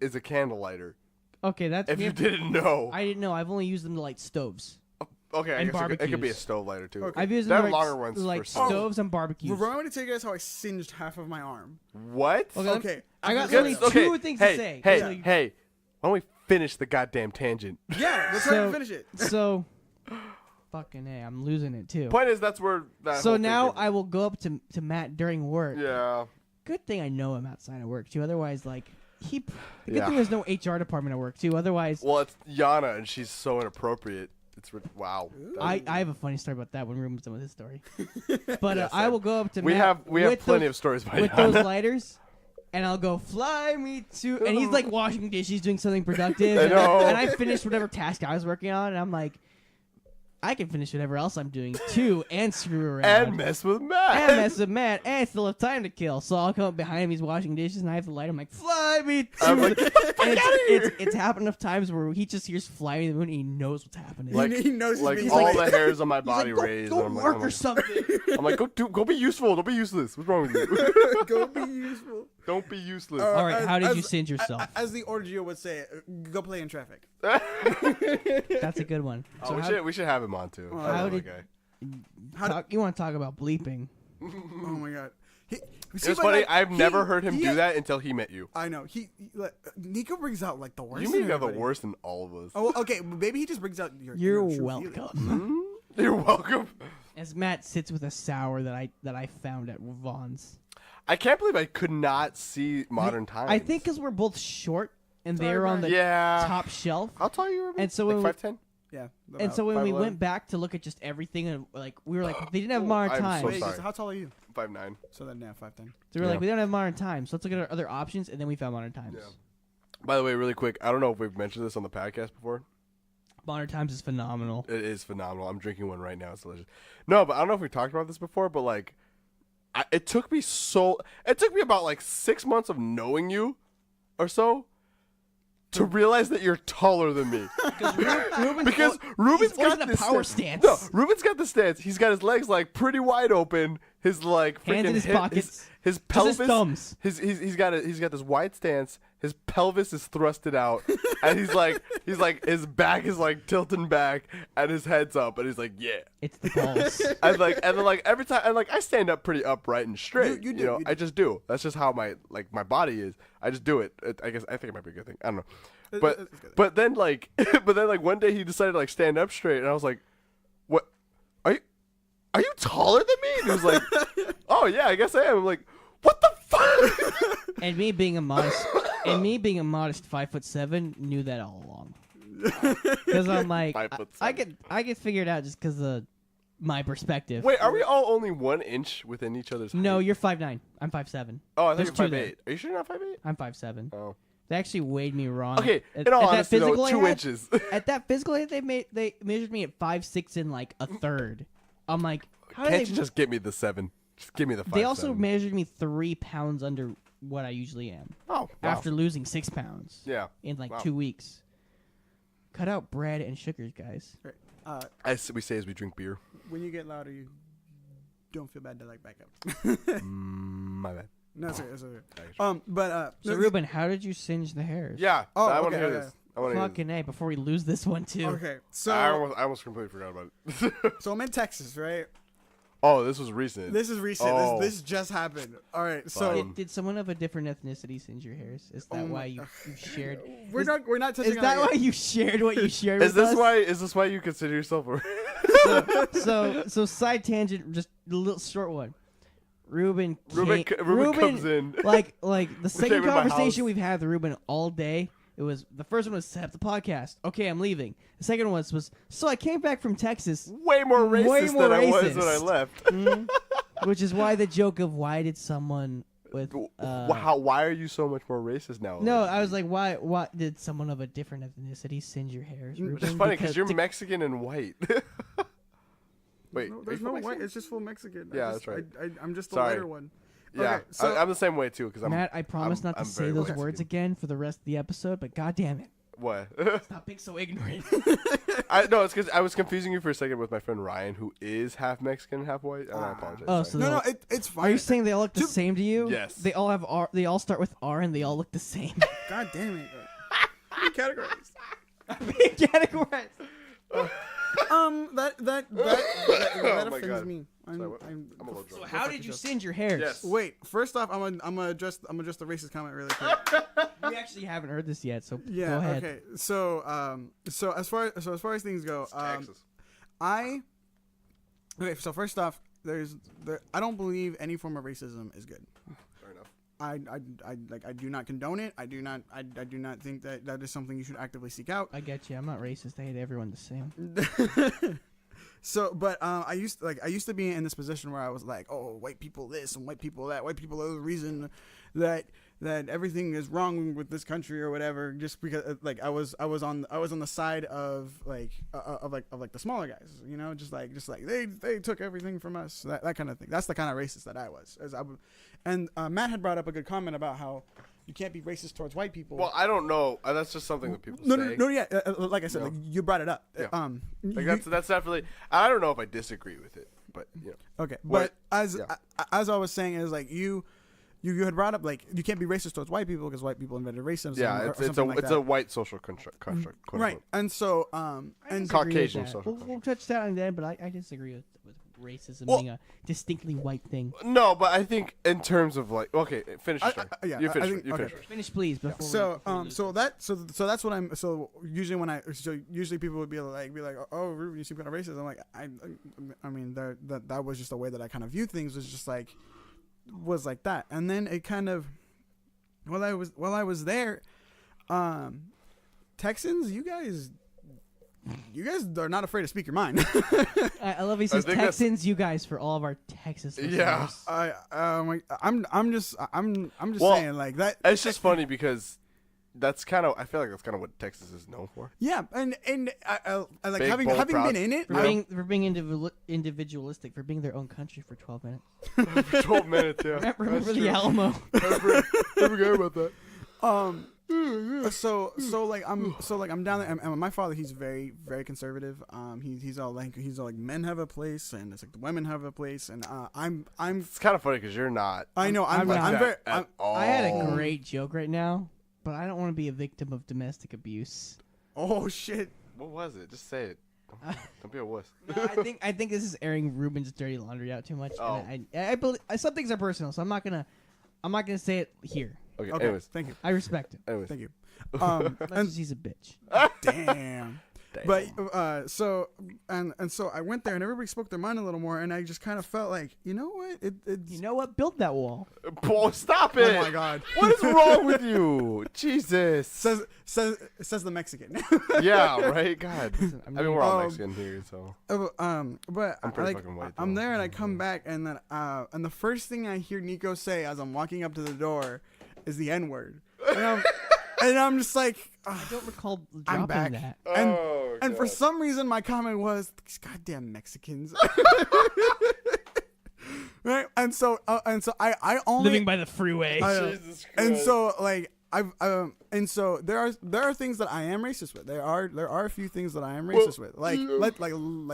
is a candle lighter. okay. That's If you didn't know. I didn't know. I've only used them to light stoves. Okay, I and guess it could be a barbecues. stove lighter too. Okay. I've used They them have to light longer ones like for stoves. stoves and barbecues. Remember me to tell you guys how I singed half of my arm? What? Okay. I got Okay, only two things hey, to say. Hey, So you- hey, why don't we finish the goddamn tangent? Yeah, let's try So- to finish it. So, fucking A, I'm losing it too. Point is, that's where that. So whole now thing came I will go up to Matt during work. from. Yeah. Good thing I know him outside of work too. Otherwise, like the good Yeah. thing there's no HR department at work too. Otherwise, Well, it's Yana, and she's so inappropriate. It's wow. I have a funny story about that when Ruben's done with his story. But Yes, I sir. will go up to We Matt have with plenty those, of stories by with Yana. those lighters. And I'll go fly me to, and he's like washing dishes, doing something productive. I know. And I finished whatever task I was working on, and I'm like, I can finish whatever else I'm doing too, and screw around, and mess with Matt. and mess with Matt, and still have time to kill. So I'll come up behind him, he's washing dishes, and I have the light. I'm like, fly me to I'm like, the... And it's happened enough times where he just hears fly me to the moon, and he knows what's happening. Like, He knows he's like being all like- the hairs on my He's body like, raised. go and work I'm or like, something. I'm like, go be useful. Don't be useless. What's wrong with you? Go be useful. Don't be useless. All right, As- how did you as- singe yourself? As the Orgio would say, go play in traffic. That's a good one. So we should have him on too. Oh, I how love did- that guy. you want to talk about bleeping? Oh my god. It's funny. I've never heard him do that until he met you. I know. Like, Nico brings out like the worst. You mean in you're the everybody. worst in all of us. Oh, okay. Maybe he just brings out your. You're your true welcome. feelings. You're welcome. As Matt sits with a sour that I found at Vaughn's. I can't believe I could not see Modern Times. I think because we're both short, and they were on the top shelf. How tall are you? And so like 5'10"? Yeah. And so when we went back to look at just everything, and like we were like, they didn't have modern times. So sorry. How tall are you? 5'9". So then, 5'10". So we were like, we don't have modern times. So let's look at our other options, and then we found modern times. Yeah. By the way, really quick, I don't know if we've mentioned this on the podcast before. Modern times is phenomenal. It is phenomenal. I'm drinking one right now. It's delicious. No, but I don't know if we talked about this before, but like, it took me about like 6 months of knowing you, or so, to realize that you're taller than me. Because Ruben's got this power stance. No, Ruben's got the stance. He's got his legs like pretty wide open. His like hands in his pockets. His pelvis. His thumbs. He's got this wide stance. His pelvis is thrusted out, and he's like his back is like tilting back, and his head's up, and he's like, yeah. It's the balls. and then like every time, and like I stand up pretty upright and straight. You know, I just do. That's just how my body is. I just do it. I think it might be a good thing. I don't know. But then like one day he decided to like stand up straight, and I was like, what? Are you taller than me? And he was like, oh yeah, I guess I am. I'm like, what the fuck? And me being a modest 5'7", knew that all along. Because I'm like, I could figure it out just because of my perspective. Wait, are we all only 1 inch within each other's height? No, you're 5'9". I'm 5'7". Oh, I think you're 5'8". Are you sure you're not 5'8"? I'm 5'7". Oh. They actually weighed me wrong. Okay, in all honesty, though, 2 inches. At that physical hit, they measured me at 5'6" and like a third. I'm like, can't you just give me the 7? Just give me the 5'7". They also measured me 3 pounds under what I usually am. Oh, wow. After losing 6 pounds. Yeah. In like 2 weeks. Cut out bread and sugars, guys. Right. As we say as we drink beer. When you get louder, you don't feel bad to like back up. My bad. No, it's okay. So Ruben, how did you singe the hairs? Yeah. Oh, I want to okay, hear this. I want to hear this. Fucking A, before we lose this one too. Okay, so I almost completely forgot about it. so I'm in Texas, right? Oh, this was recent. This is recent. Oh. This just happened. All right, so did someone of a different ethnicity singe your hairs? Is that why you shared? We're not touching. Is that why you shared what you shared? Is with this us? why? Is this why you consider yourself a? So side tangent, just a little short one. Ruben comes in. like the second came in my conversation house. we've had with Ruben all day. It was the first one was set up the podcast. Okay, I'm leaving. The second one was so I came back from Texas. Way more racist than I was when I left. Which is why the joke of why did someone with why are you so much more racist now? No, I was like, why did someone of a different ethnicity singe your hairs? Which is funny because you're Mexican and white. Wait, no, there's no white. It's just full Mexican. Yeah, that's right. I'm just the lighter one. Yeah, okay, so I'm the same way too. Because Matt, I promise not to say those words again for the rest of the episode. But goddamn it, what? Stop being so ignorant. No, it's because I was confusing you for a second with my friend Ryan, who is half Mexican and half white. And I apologize. Oh, so no, it's fine. Are you saying they all look the same to you? Yes. They all have R. They all start with R, and they all look the same. God damn it! Be categorized. Being categorized. That offends me. I'm a little drunk. So how did you singe your hairs? Yes. Wait, first off, I'm gonna address the racist comment really quick. We actually haven't heard this yet, so Yeah. go ahead. Okay. So as far as things go, Texas. So first off, I don't believe any form of racism is good. Fair enough. I do not condone it. I do not think that is something you should actively seek out. I get you. I'm not racist. I hate everyone the same. So, but I used to be in this position where I was like, oh, white people this and white people that. White people are the reason that everything is wrong with this country or whatever. Just because like I was on the side of the smaller guys, you know, just like they took everything from us, that kind of thing. That's the kind of racist that I was. And Matt had brought up a good comment about how you can't be racist towards white people. Well, I don't know. That's just something that people say. No, yeah. Like I said, like you brought it up. Yeah. That's definitely. I don't know if I disagree with it, but you know. Okay, but as I was saying, is like you had brought up like you can't be racist towards white people because white people invented racism. Yeah, it's a white social construct, right? And so and Caucasian social. We'll touch that on that, but I disagree with racism being a distinctly white thing. No, but I think in terms of like, okay, finish. You finish. Finish, please. Before so that's what I'm. So usually people would be like, oh, Ruben, you seem kind of racist. I'm like, I mean, that was just the way that I kind of view things. Was like that, and then it kind of, while I was there, Texans, you guys are not afraid to speak your mind. I love he says Texans, you guys, for all of our Texas listeners. Yeah. I'm just saying like that. It's just funny because I feel like that's kind of what Texas is known for. Yeah, and I like Big, having bold, proud. been in it. For being individualistic, for being their own country for 12 minutes. For 12 minutes, yeah. Remember the Alamo. Never forget about that. So like I'm down there, and my father, he's very, very conservative. He's all like men have a place, and it's like the women have a place, and I'm. It's kind of funny because you're not. I know I'm not very. I had a great joke right now, but I don't want to be a victim of domestic abuse. Oh shit! What was it? Just say it. Don't be a wuss. No, I think this is airing Ruben's dirty laundry out too much. Oh. And I believe some things are personal, so I'm not gonna say it here. Okay. Anyways, thank you. I respect it. Anyways. Thank you. And he's a bitch. Damn. But so I went there and everybody spoke their mind a little more, and I just kind of felt like, you know what? You know what? Build that wall. Paul, stop it! Oh my god! What is wrong with you? Jesus. Says the Mexican. Yeah, right. God. Listen, I mean, we're all Mexican here, so. But I'm pretty fucking white. I'm there and I come back, and then and the first thing I hear Nico say as I'm walking up to the door is the N-word, and I'm just like, I don't recall I'm dropping back. that. And for some reason, my comment was, "These goddamn Mexicans." Right, and so I only Living by the freeway. Jesus Christ. and so like and so there are things that I am racist with. There are a few things that I am racist with. Like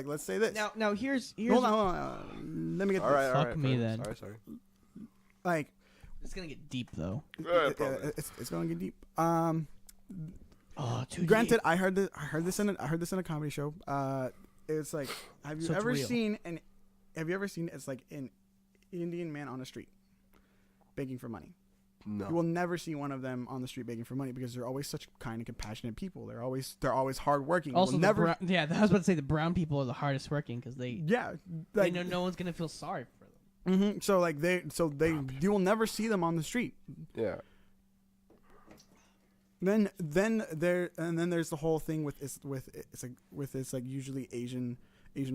let's say this. Now here's Hold on. Let me get All this. right, Fuck me then. Sorry. Like it's gonna get deep though. it's gonna get deep. Too Granted, deep. I heard this in a comedy show. It's like, have you ever seen it's like an Indian man on the street begging for money? No. You will never see one of them on the street begging for money because they're always such kind and compassionate people. They're always hardworking. Also, I was about to say the brown people are the hardest working because they like, know no one's gonna feel sorry for them. Mm-hmm. So you will never see them on the street. Yeah. Then there's the whole thing with it's like usually Asian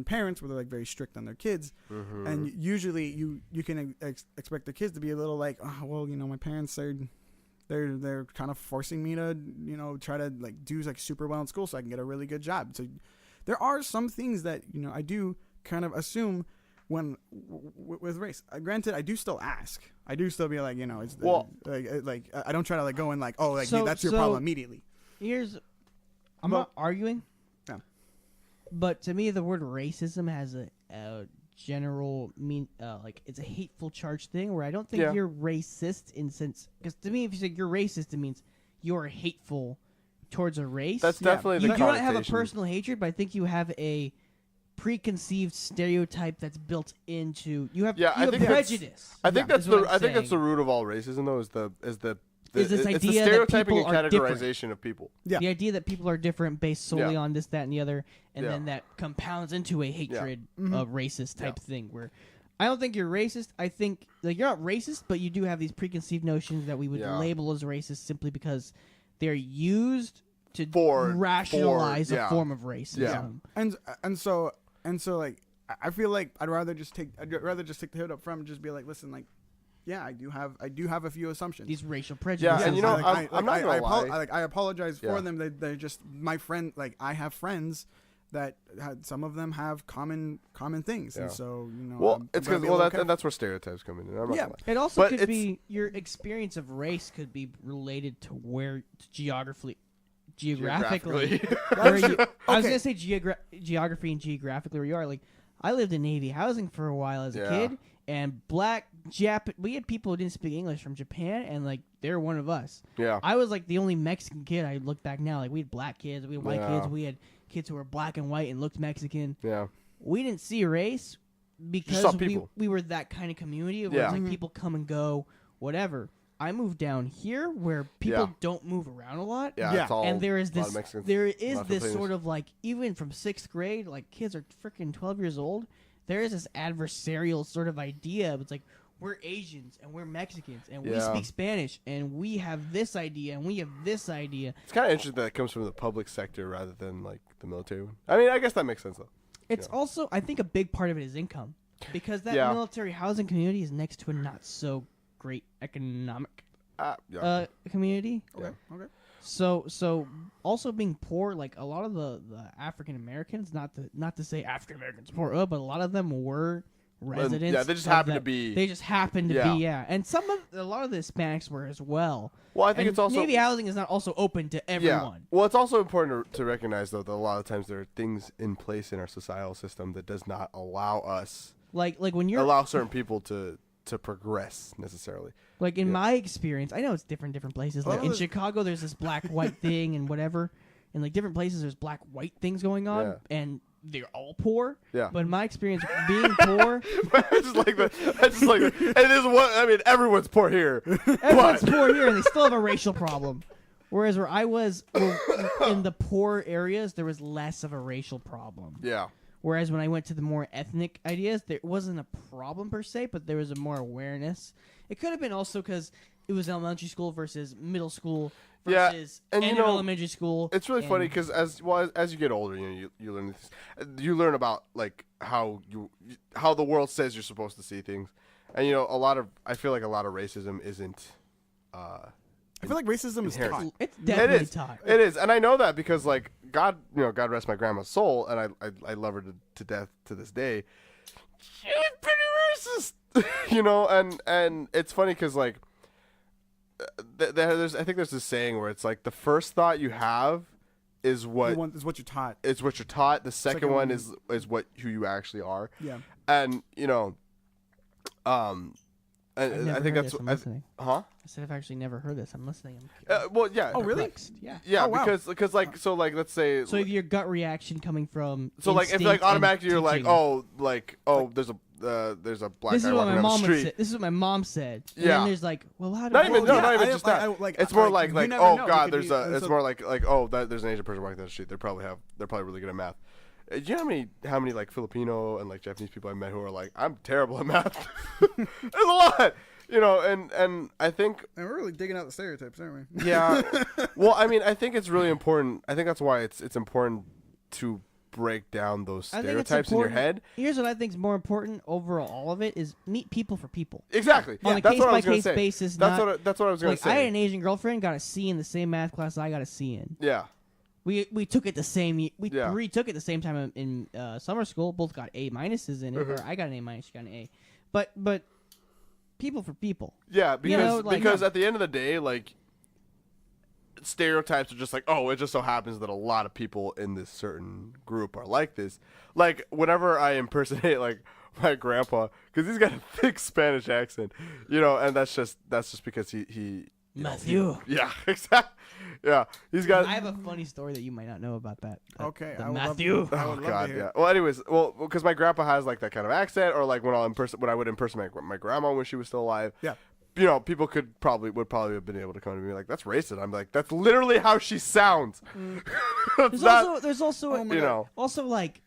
parents where they're like very strict on their kids, and usually you can expect the kids to be a little like, oh well, you know, my parents they're kind of forcing me to, you know, try to like do like super well in school so I can get a really good job. So there are some things that, you know, I do kind of assume when with race. Granted, I do still ask. I do still be like, you know, it's like I don't try to like go in like, oh, like that's your problem immediately. I'm not arguing. Yeah. But to me, the word racism has a general like it's a hateful charge thing where I don't think you're racist in sense, because to me, if you say you're racist, it means you're hateful towards a race. That's definitely the you do not have a connotation. personal hatred, but I think you have a preconceived stereotype that's built into you have prejudice. I think that's the root of all racism though, is this idea the stereotyping that and categorization of people. Yeah. The idea that people are different based solely on this, that, and the other, and then that compounds into a hatred of racist type thing where I don't think you're racist. I think like you're not racist, but you do have these preconceived notions that we would label as racist simply because they're used to rationalize a form of racism. Yeah. And so like I feel like I'd rather just take the hit up front and just be like, listen, like, yeah, I do have a few assumptions. These racial prejudices. Yeah, and you know, I'm not gonna lie. I apologize for them. They're just my friend. Like I have friends that some of them have common things, and so you know. Well, it's because that's where stereotypes come in. I'm not gonna lie. It also could be your experience of race could be related to where geographically. I was gonna say geography and geographically where you are. Like, I lived in Navy housing for a while as a kid, and we had people who didn't speak English from Japan, and like they're one of us. Yeah, I was like the only Mexican kid. I look back now, like we had black kids, we had white kids, we had kids who were black and white and looked Mexican. Yeah, we didn't see race because we were that kind of community where like people come and go, whatever. I moved down here where people don't move around a lot. Yeah. And there is this sort of like, even from 6th grade, like kids are freaking 12 years old. There is this adversarial sort of idea. It's like, we're Asians and we're Mexicans and we speak Spanish and we have this idea and we have this idea. It's kind of interesting that it comes from the public sector rather than like the military one. I mean, I guess that makes sense though. It's also, I think, a big part of it is income, because that military housing community is next to a not so great economic community. Okay. So also being poor, like a lot of the African Americans, not to say African Americans poor, but a lot of them were residents. Yeah, they just happened to be. They just happened to be, and a lot of the Hispanics were as well. Well, I think it's also maybe housing is not also open to everyone. Yeah. Well, it's also important to recognize though that a lot of times there are things in place in our societal system that does not allow us, like when you're allow certain people to progress necessarily. Like in my experience, I know it's different places. Like in Chicago, there's this black-white thing and whatever. In like different places, there's black-white things going on, and they're all poor. Yeah. But in my experience, being poor, I just like that. And this is what I mean. Everyone's poor here. Everyone's poor here, and they still have a racial problem. Whereas where I was in the poor areas, there was less of a racial problem. Yeah. Whereas when I went to the more ethnic ideas, there wasn't a problem per se, but there was a more awareness. It could have been also because it was elementary school versus middle school versus and end of elementary school. It's really funny because as you get older, you learn this. You learn about like how the world says you're supposed to see things, and I feel like a lot of racism isn't. I feel like racism is taught. It's definitely taught. It is, and I know that because like God rest my grandma's soul, and I love her to death to this day. She was pretty racist, and it's funny because like I think there's this saying where it's like the first thought you have is what you're taught. It's what you're taught. The second one is who you actually are. Yeah, and I think that's I said I've actually never heard this. I'm listening. Well, yeah. Oh, really? Yeah. Yeah, oh, wow. because like so like let's say so your gut reaction coming from like if like automatically you're like there's a black guy walking down the street. This is what my mom said. And yeah. then there's like, well, how do not even just that. It's more like oh god, there's more like there's an Asian person walking down the street. They're probably really good at math. Do you know how many like Filipino and like Japanese people I met who are like, I'm terrible at math. There's a lot, and I think and we're really digging out the stereotypes, aren't we? Yeah. Well, I mean, I think it's really important. I think that's why it's important to break down those stereotypes in your head. Here's what I think is more important over all of it is meet people for people. Exactly. On a case-by-case basis. That's what I was going to say. I had an Asian girlfriend, got a C in the same math class I got a C in. Yeah. We took it the same. We retook it the same time in summer school. Both got A minuses in it. Or I got an A minus. She got an A. But people for people. Yeah, because at the end of the day, like stereotypes are just like, oh, it just so happens that a lot of people in this certain group are like this. Like whenever I impersonate like my grandpa, because he's got a thick Spanish accent, and that's just because he Matthew. Yeah, exactly. Yeah, he's got. I have a funny story that you might not know about that. Okay, Matthew. Oh God, yeah. Well, anyways, because my grandpa has like that kind of accent, or like when I would impersonate my grandma when she was still alive. Yeah. People would probably have been able to come to me like, that's racist. I'm like, that's literally how she sounds. There's also like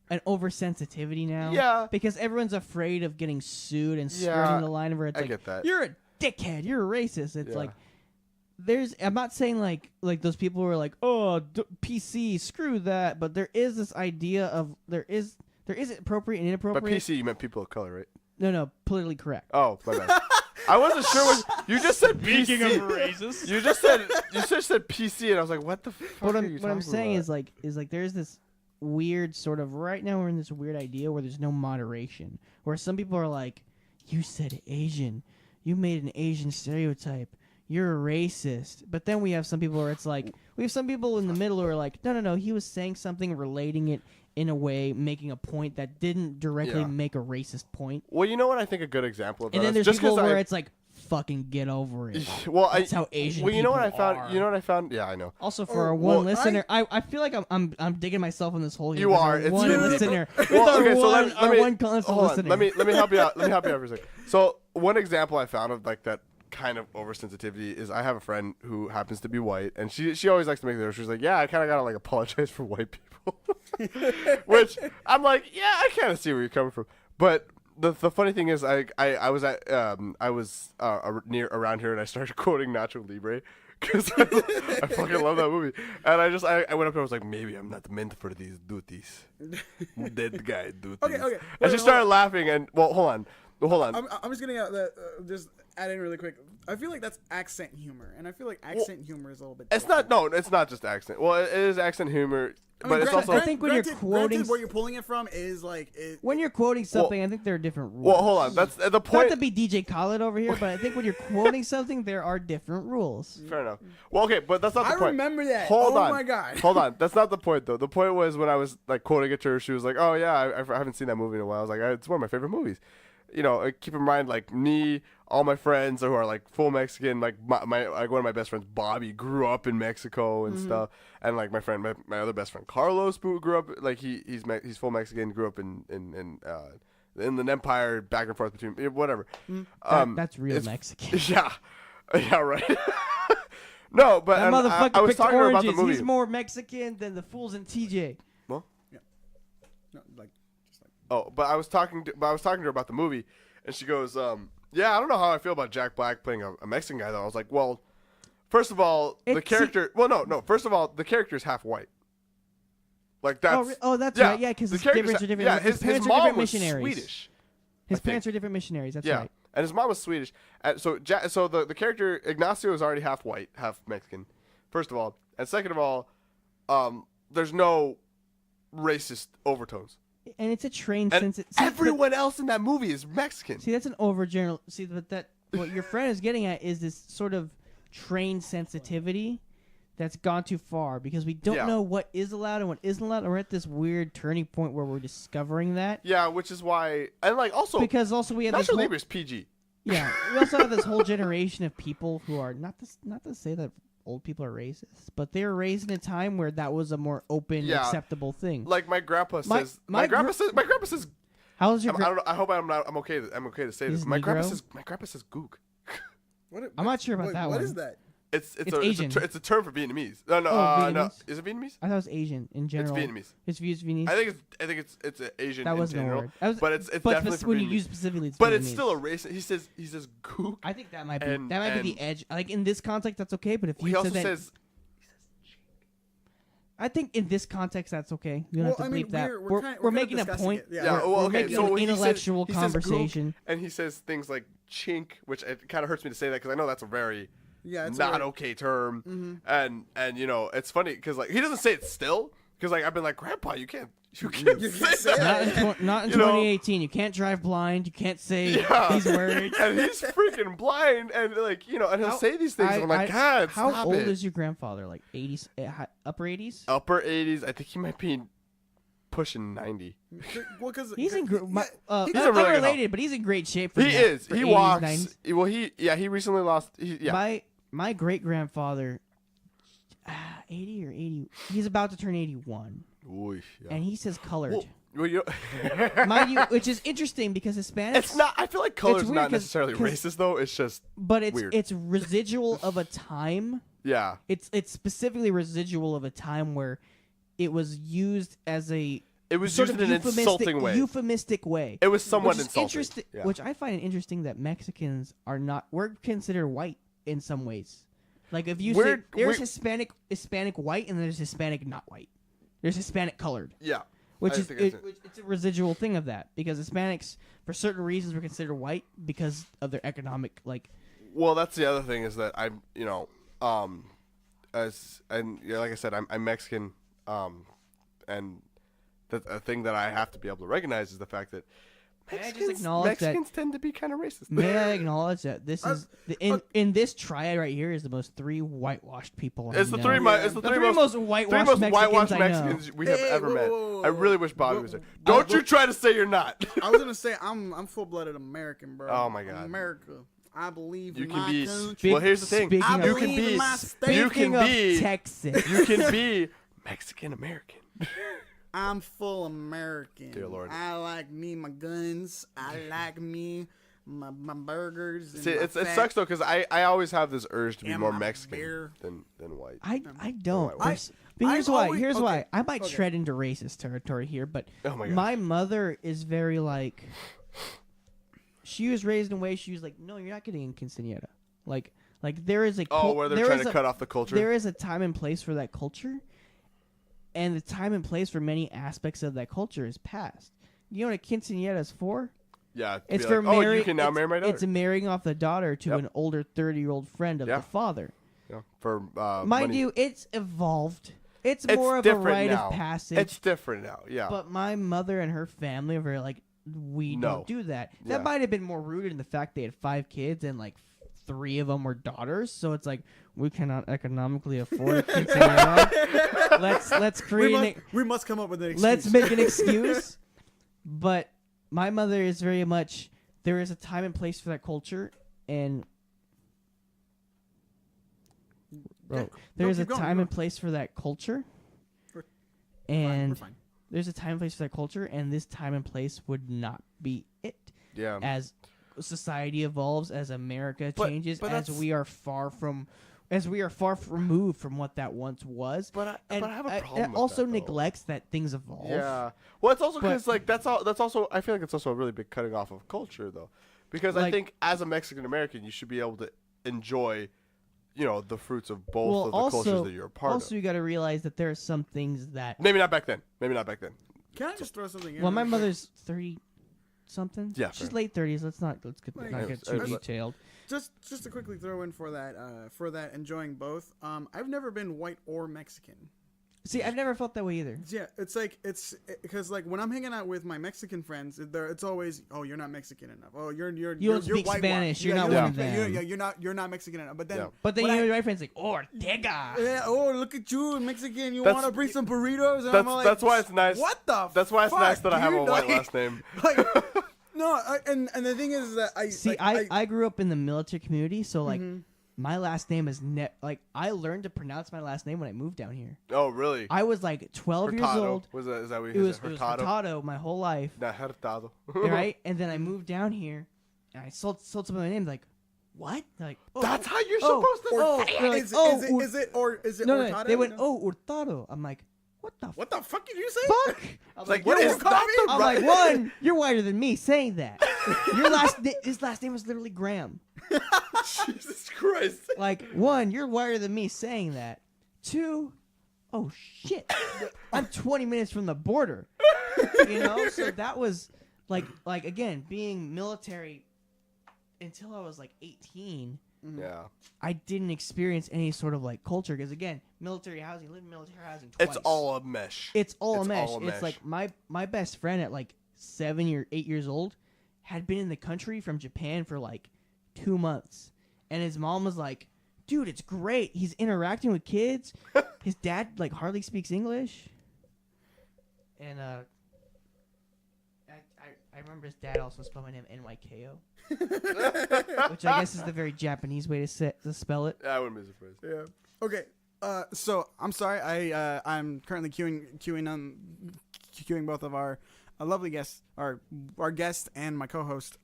an oversensitivity now. Yeah. Because everyone's afraid of getting sued and skirting the line where it's I like, get that. You're a dickhead. You're a racist. It's like. I'm not saying like those people who are like, oh, PC, screw that. But there is this idea of there is appropriate and inappropriate. But PC, you meant people of color, right? No, politically correct. Oh, my bad. I wasn't sure what you just said. Speaking PC. of racist, you just said PC, and I was like, what the fuck? What I'm saying is like there's this weird sort of right now we're in this weird idea where there's no moderation, where some people are like, you said Asian, you made an Asian stereotype. You're a racist. But then we have some people where it's like, we have some people in the middle who are like, no, he was saying something, relating it in a way, making a point that didn't directly make a racist point. Well, you know what I think a good example of that is? And then there's just people where it's like, fucking get over it. Well, that's how Asian people you know what I found? are. You know what I found? Yeah, I know. Also, for our one listener, I feel like I'm digging myself in this hole here. You are. It's one listener. Listener. Let me help you out. Let me help you out for a second. So one example I found of like that kind of oversensitivity is I have a friend who happens to be white, and she always likes to make the she's like, yeah, I kind of gotta like apologize for white people, which I'm like, yeah, I kind of see where you're coming from, but the funny thing is, I was at near around here, and I started quoting Nacho Libre because I fucking love that movie. And I went up there, I was like, maybe I'm not meant for these duties. Dead guy duties. Okay. And she started laughing, and hold on. I'm just getting out that just add in really quick. I feel like that's accent humor, and I feel like accent humor is a little bit. It's different. not. No, it's not just accent. Well, it is accent humor. But it's also. I think when you're quoting, where you're pulling it from is like when you're quoting something. I think there are different rules. Well, hold on. That's the point. Not to be DJ Khaled over here, but I think when you're quoting something, there are different rules. Fair enough. Well, okay, but that's not the point. I remember that. Hold on. Oh my god. Hold on. That's not the point though. The point was when I was like quoting it to her, she was like, "Oh yeah, I haven't seen that movie in a while." I was like, "It's one of my favorite movies." You know, keep in mind, like me, all my friends who are like full Mexican, like my like one of my best friends, Bobby, grew up in Mexico and stuff, and like my other best friend Carlos, who grew up like he's full Mexican, grew up in the Empire, back and forth between whatever. That's real Mexican. Yeah, right. No, but that motherfucker I was picked talking to her about oranges. the movie. He's more Mexican than the fools in TJ. Well, yeah, no, like. Oh, but I was talking to her about the movie, and she goes, "Yeah, I don't know how I feel about Jack Black playing a Mexican guy, though." I was like, "Well, first of all, the character. Well, no. First of all, the character is half white. Like that's. Oh, that's right. Yeah, because his parents are different. Yeah, his parents mom are different was missionaries. Swedish. His parents are different missionaries. That's right. And his mom was Swedish. And so the character Ignacio is already half white, half Mexican. First of all, and second of all, there's no racist overtones. And it's a trained and sense. Everyone else in that movie is Mexican. See, that's an overgeneral. See, but what your friend is getting at is this sort of trained sensitivity that's gone too far because we don't know what is allowed and what isn't allowed. We're at this weird turning point where we're discovering that. Yeah, which is why, and like also because we have Nacho Libre is PG. Yeah, we also have this whole generation of people who are not to say that old people are racist, but they were raised in a time where that was a more open, acceptable thing. Like my grandpa says. My grandpa says. How is your? I don't know. I hope I'm okay. I'm okay to say this. My grandpa says gook. I'm not sure about that one. What is that? It's Asian. It's a term for Vietnamese. No. Is it Vietnamese? I thought it was Asian in general. It's Vietnamese. It's Vietnamese. I think it's an Asian. That wasn't in general, a word. But it's definitely for when Vietnamese. you use specifically. It's but Vietnamese. it's still a race. He says gook. I think that might be be the edge. Like in this context, that's okay. But if he also says. I think in this context that's okay. You don't have to bleep that. We're making a point. We're making an intellectual conversation. And he says things like chink, which it kind of hurts me to say that because I know that's a very not okay term. Mm-hmm. And you know it's funny because like he doesn't say it still because like I've been like Grandpa, you can't say that. Not in 2018. You can't drive blind. You can't say these words. And he's freaking blind and like and he'll say these things. And I'm like, God, how old is your grandfather? Like 80s, upper 80s? Upper 80s. I think he might be pushing 90. Well, because he's in he's unrelated, but he's in great shape. He is. He walks. 90s. Well, he recently lost. My great grandfather, 80 or 80. He's about to turn 81. Ooh, and he says colored. Well, mind you, which is interesting because Hispanics. It's not. I feel like color's not necessarily racist though. It's just. But weird. It's residual of a time. Yeah. It's specifically residual of a time where it was used as a. It was used in an insulting way. Euphemistic way. It was somewhat insulting. Which I find it interesting that Mexicans are not. We're considered white in some ways. Like if you say there's Hispanic white and there's Hispanic not white. There's Hispanic colored. Yeah. It's a residual thing of that because Hispanics, for certain reasons, were considered white because of their economic like. Well, that's the other thing is that I'm like I said, I'm Mexican, and a thing that I have to be able to recognize is the fact that Mexicans tend to be kind of racist. May I acknowledge that this is in this triad right here is the most three whitewashed people. It's the three most whitewashed Mexicans we have ever met. I really wish Bobby was there. Don't you try to say you're not. I was gonna say I'm full-blooded American, bro. Oh my God, America. I believe you in can my be. country. Well, here's the thing. You can be Texas. You can be Mexican American. I'm full American. Dear Lord. I like me my guns. I like me my burgers. And See, it sucks though because I always have this urge to be more Mexican than white. I don't. Here's why. I might tread into racist territory here, but my mother is very like she was raised in a way she was like, no, you're not getting a quinceañera. Like there is a where they're trying to cut off the culture. There is a time and place for that culture, and the time and place for many aspects of that culture is past. You know what a quinceañera is for? Yeah, it's for marrying. You can now marry my daughter. It's marrying off the daughter to an older 30-year-old friend of the father. Yeah, for mind money. you, it's evolved. It's more of a rite of passage. It's different now, yeah. But my mother and her family are very like, we don't do that. That might have been more rooted in the fact they had 5 kids and like 3 of them were daughters. So it's like, we cannot economically afford a quinceañera. Let's create. We must come up with an excuse. Let's make an excuse. But my mother is very much, there is a time and place for that culture, and there's a time and place for that culture, and there's a time and place for that culture, and this time and place would not be it. Yeah. As society evolves, as America changes, as we are far removed from what that once was. But I have a problem. It also with that, neglects that things evolve. Yeah. Well, it's also because like that's also I feel like it's also a really big cutting off of culture though, because I think as a Mexican American you should be able to enjoy, the fruits of both of the cultures that you're a part of. Also, you got to realize that there are some things that maybe not back then. Can I just throw something in? Well, my mother's 30-something. Yeah, she's late 30s. Let's not get too detailed. Just to quickly throw in for that enjoying both. I've never been white or Mexican. See, I've never felt that way either. Yeah, it's because like when I'm hanging out with my Mexican friends, it's always, oh, you're not Mexican enough. Oh, you're don't speak Spanish. You're not one of them. You're not Mexican enough. But then your white friends like Ortega. Yeah. Oh, look at you, Mexican. You want to bring some burritos? And I'm like, that's why it's nice. What the? That's why it's nice that dude? I have a white last name. No, and the thing is that I grew up in the military community, so like. Mm-hmm. My last name is I learned to pronounce my last name when I moved down here. Oh, really? I was like 12 years old. Is that what it was Hurtado my whole life. Not Hurtado. Right? And then I moved down here, and I sold some of my name. Like, what? Like, that's how you're supposed to say it. Is it no, Hurtado? They went, Hurtado. I'm like, what the fuck did you say? Fuck! I was like, what is that? I'm like, one, you're whiter than me saying that. His last name was literally Graham. Jesus Christ. Like, one, you're whiter than me saying that. 2, oh shit, I'm 20 minutes from the border. So that was like again, being military until I was like 18. Yeah. I didn't experience any sort of like culture because again, military housing, lived in military housing twice. It's all a mesh. It's like my best friend at like 7 or 8 years old had been in the country from Japan for like 2 months, and his mom was like, "Dude, it's great. He's interacting with kids." His dad like hardly speaks English, and I remember his dad also spelled my name NYKO. Which I guess is the very Japanese way to spell it. I wouldn't be surprised. Yeah. Okay. So I'm sorry. I'm currently queuing both of our lovely guests, our guest and my co-host.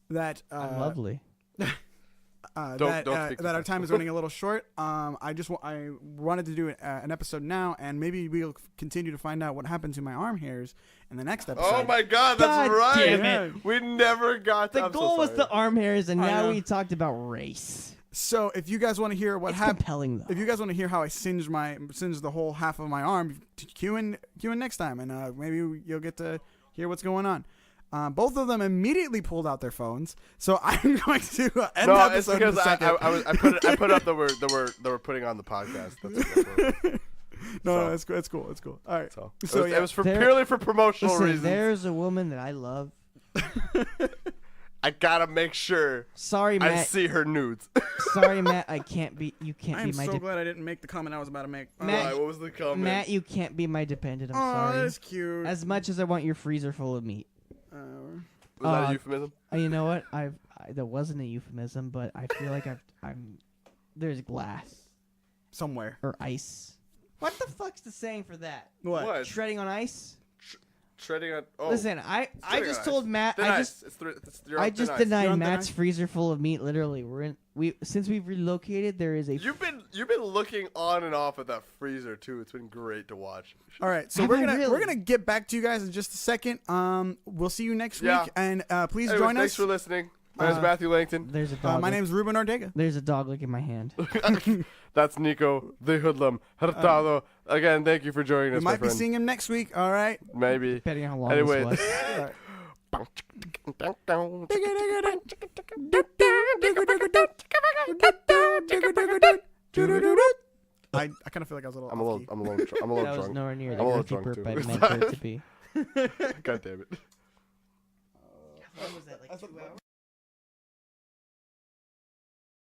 That lovely. That our time is running a little short. I wanted to do an episode now, and maybe we'll continue to find out what happened to my arm hairs in the next episode. Oh my God, that's right. Damn it. We never got. The goal was the arm hairs, and now we talked about race. So if you guys want to hear what happened, compelling though. If you guys want to hear how I singed the whole half of my arm, cue in next time, and maybe you'll get to hear what's going on. Both of them immediately pulled out their phones, so I'm going to end the episode. No, it's because I put up that we're putting on the podcast. That's no, it's cool. It's cool. All right. So it was purely for promotional reasons. There's a woman that I love. I gotta make sure. Sorry, Matt. I see her nudes. Sorry, Matt. You can't be my. I'm so glad I didn't make the comment I was about to make. Matt, what was the comment? Matt, you can't be my dependent. I'm sorry. Oh, that's cute. As much as I want your freezer full of meat. Was that a euphemism? You know what? That wasn't a euphemism, but I feel like there's glass somewhere or ice. What the fuck's the saying for that? What? Shredding on ice? treading on. Oh, Listen, I just ice. told Matt. Thin ice. You're I on just thin ice. denied You're on thin Matt's ice? freezer full of meat. Literally, since we've relocated, there is a. You've been looking on and off at that freezer too. It's been great to watch. All right, so Have we're I gonna really? get back to you guys in just a second. We'll see you next Yeah. week, and please Anyways, join thanks us. for listening. My name's Matthew Langton. There's a dog. My name's Ruben Ortega. There's a dog licking my hand. That's Nico, the hoodlum. Hurtado. Again, thank you for joining We us, my might be friend. seeing him next week. All right. Maybe. Depending on how long Anyway. this I kind of feel like I was a little. I'm a little was. That was drunk. nowhere near I'm the a little earthy drunk, burp too. I meant for it to be. God damn it. What was that, like 2 hours?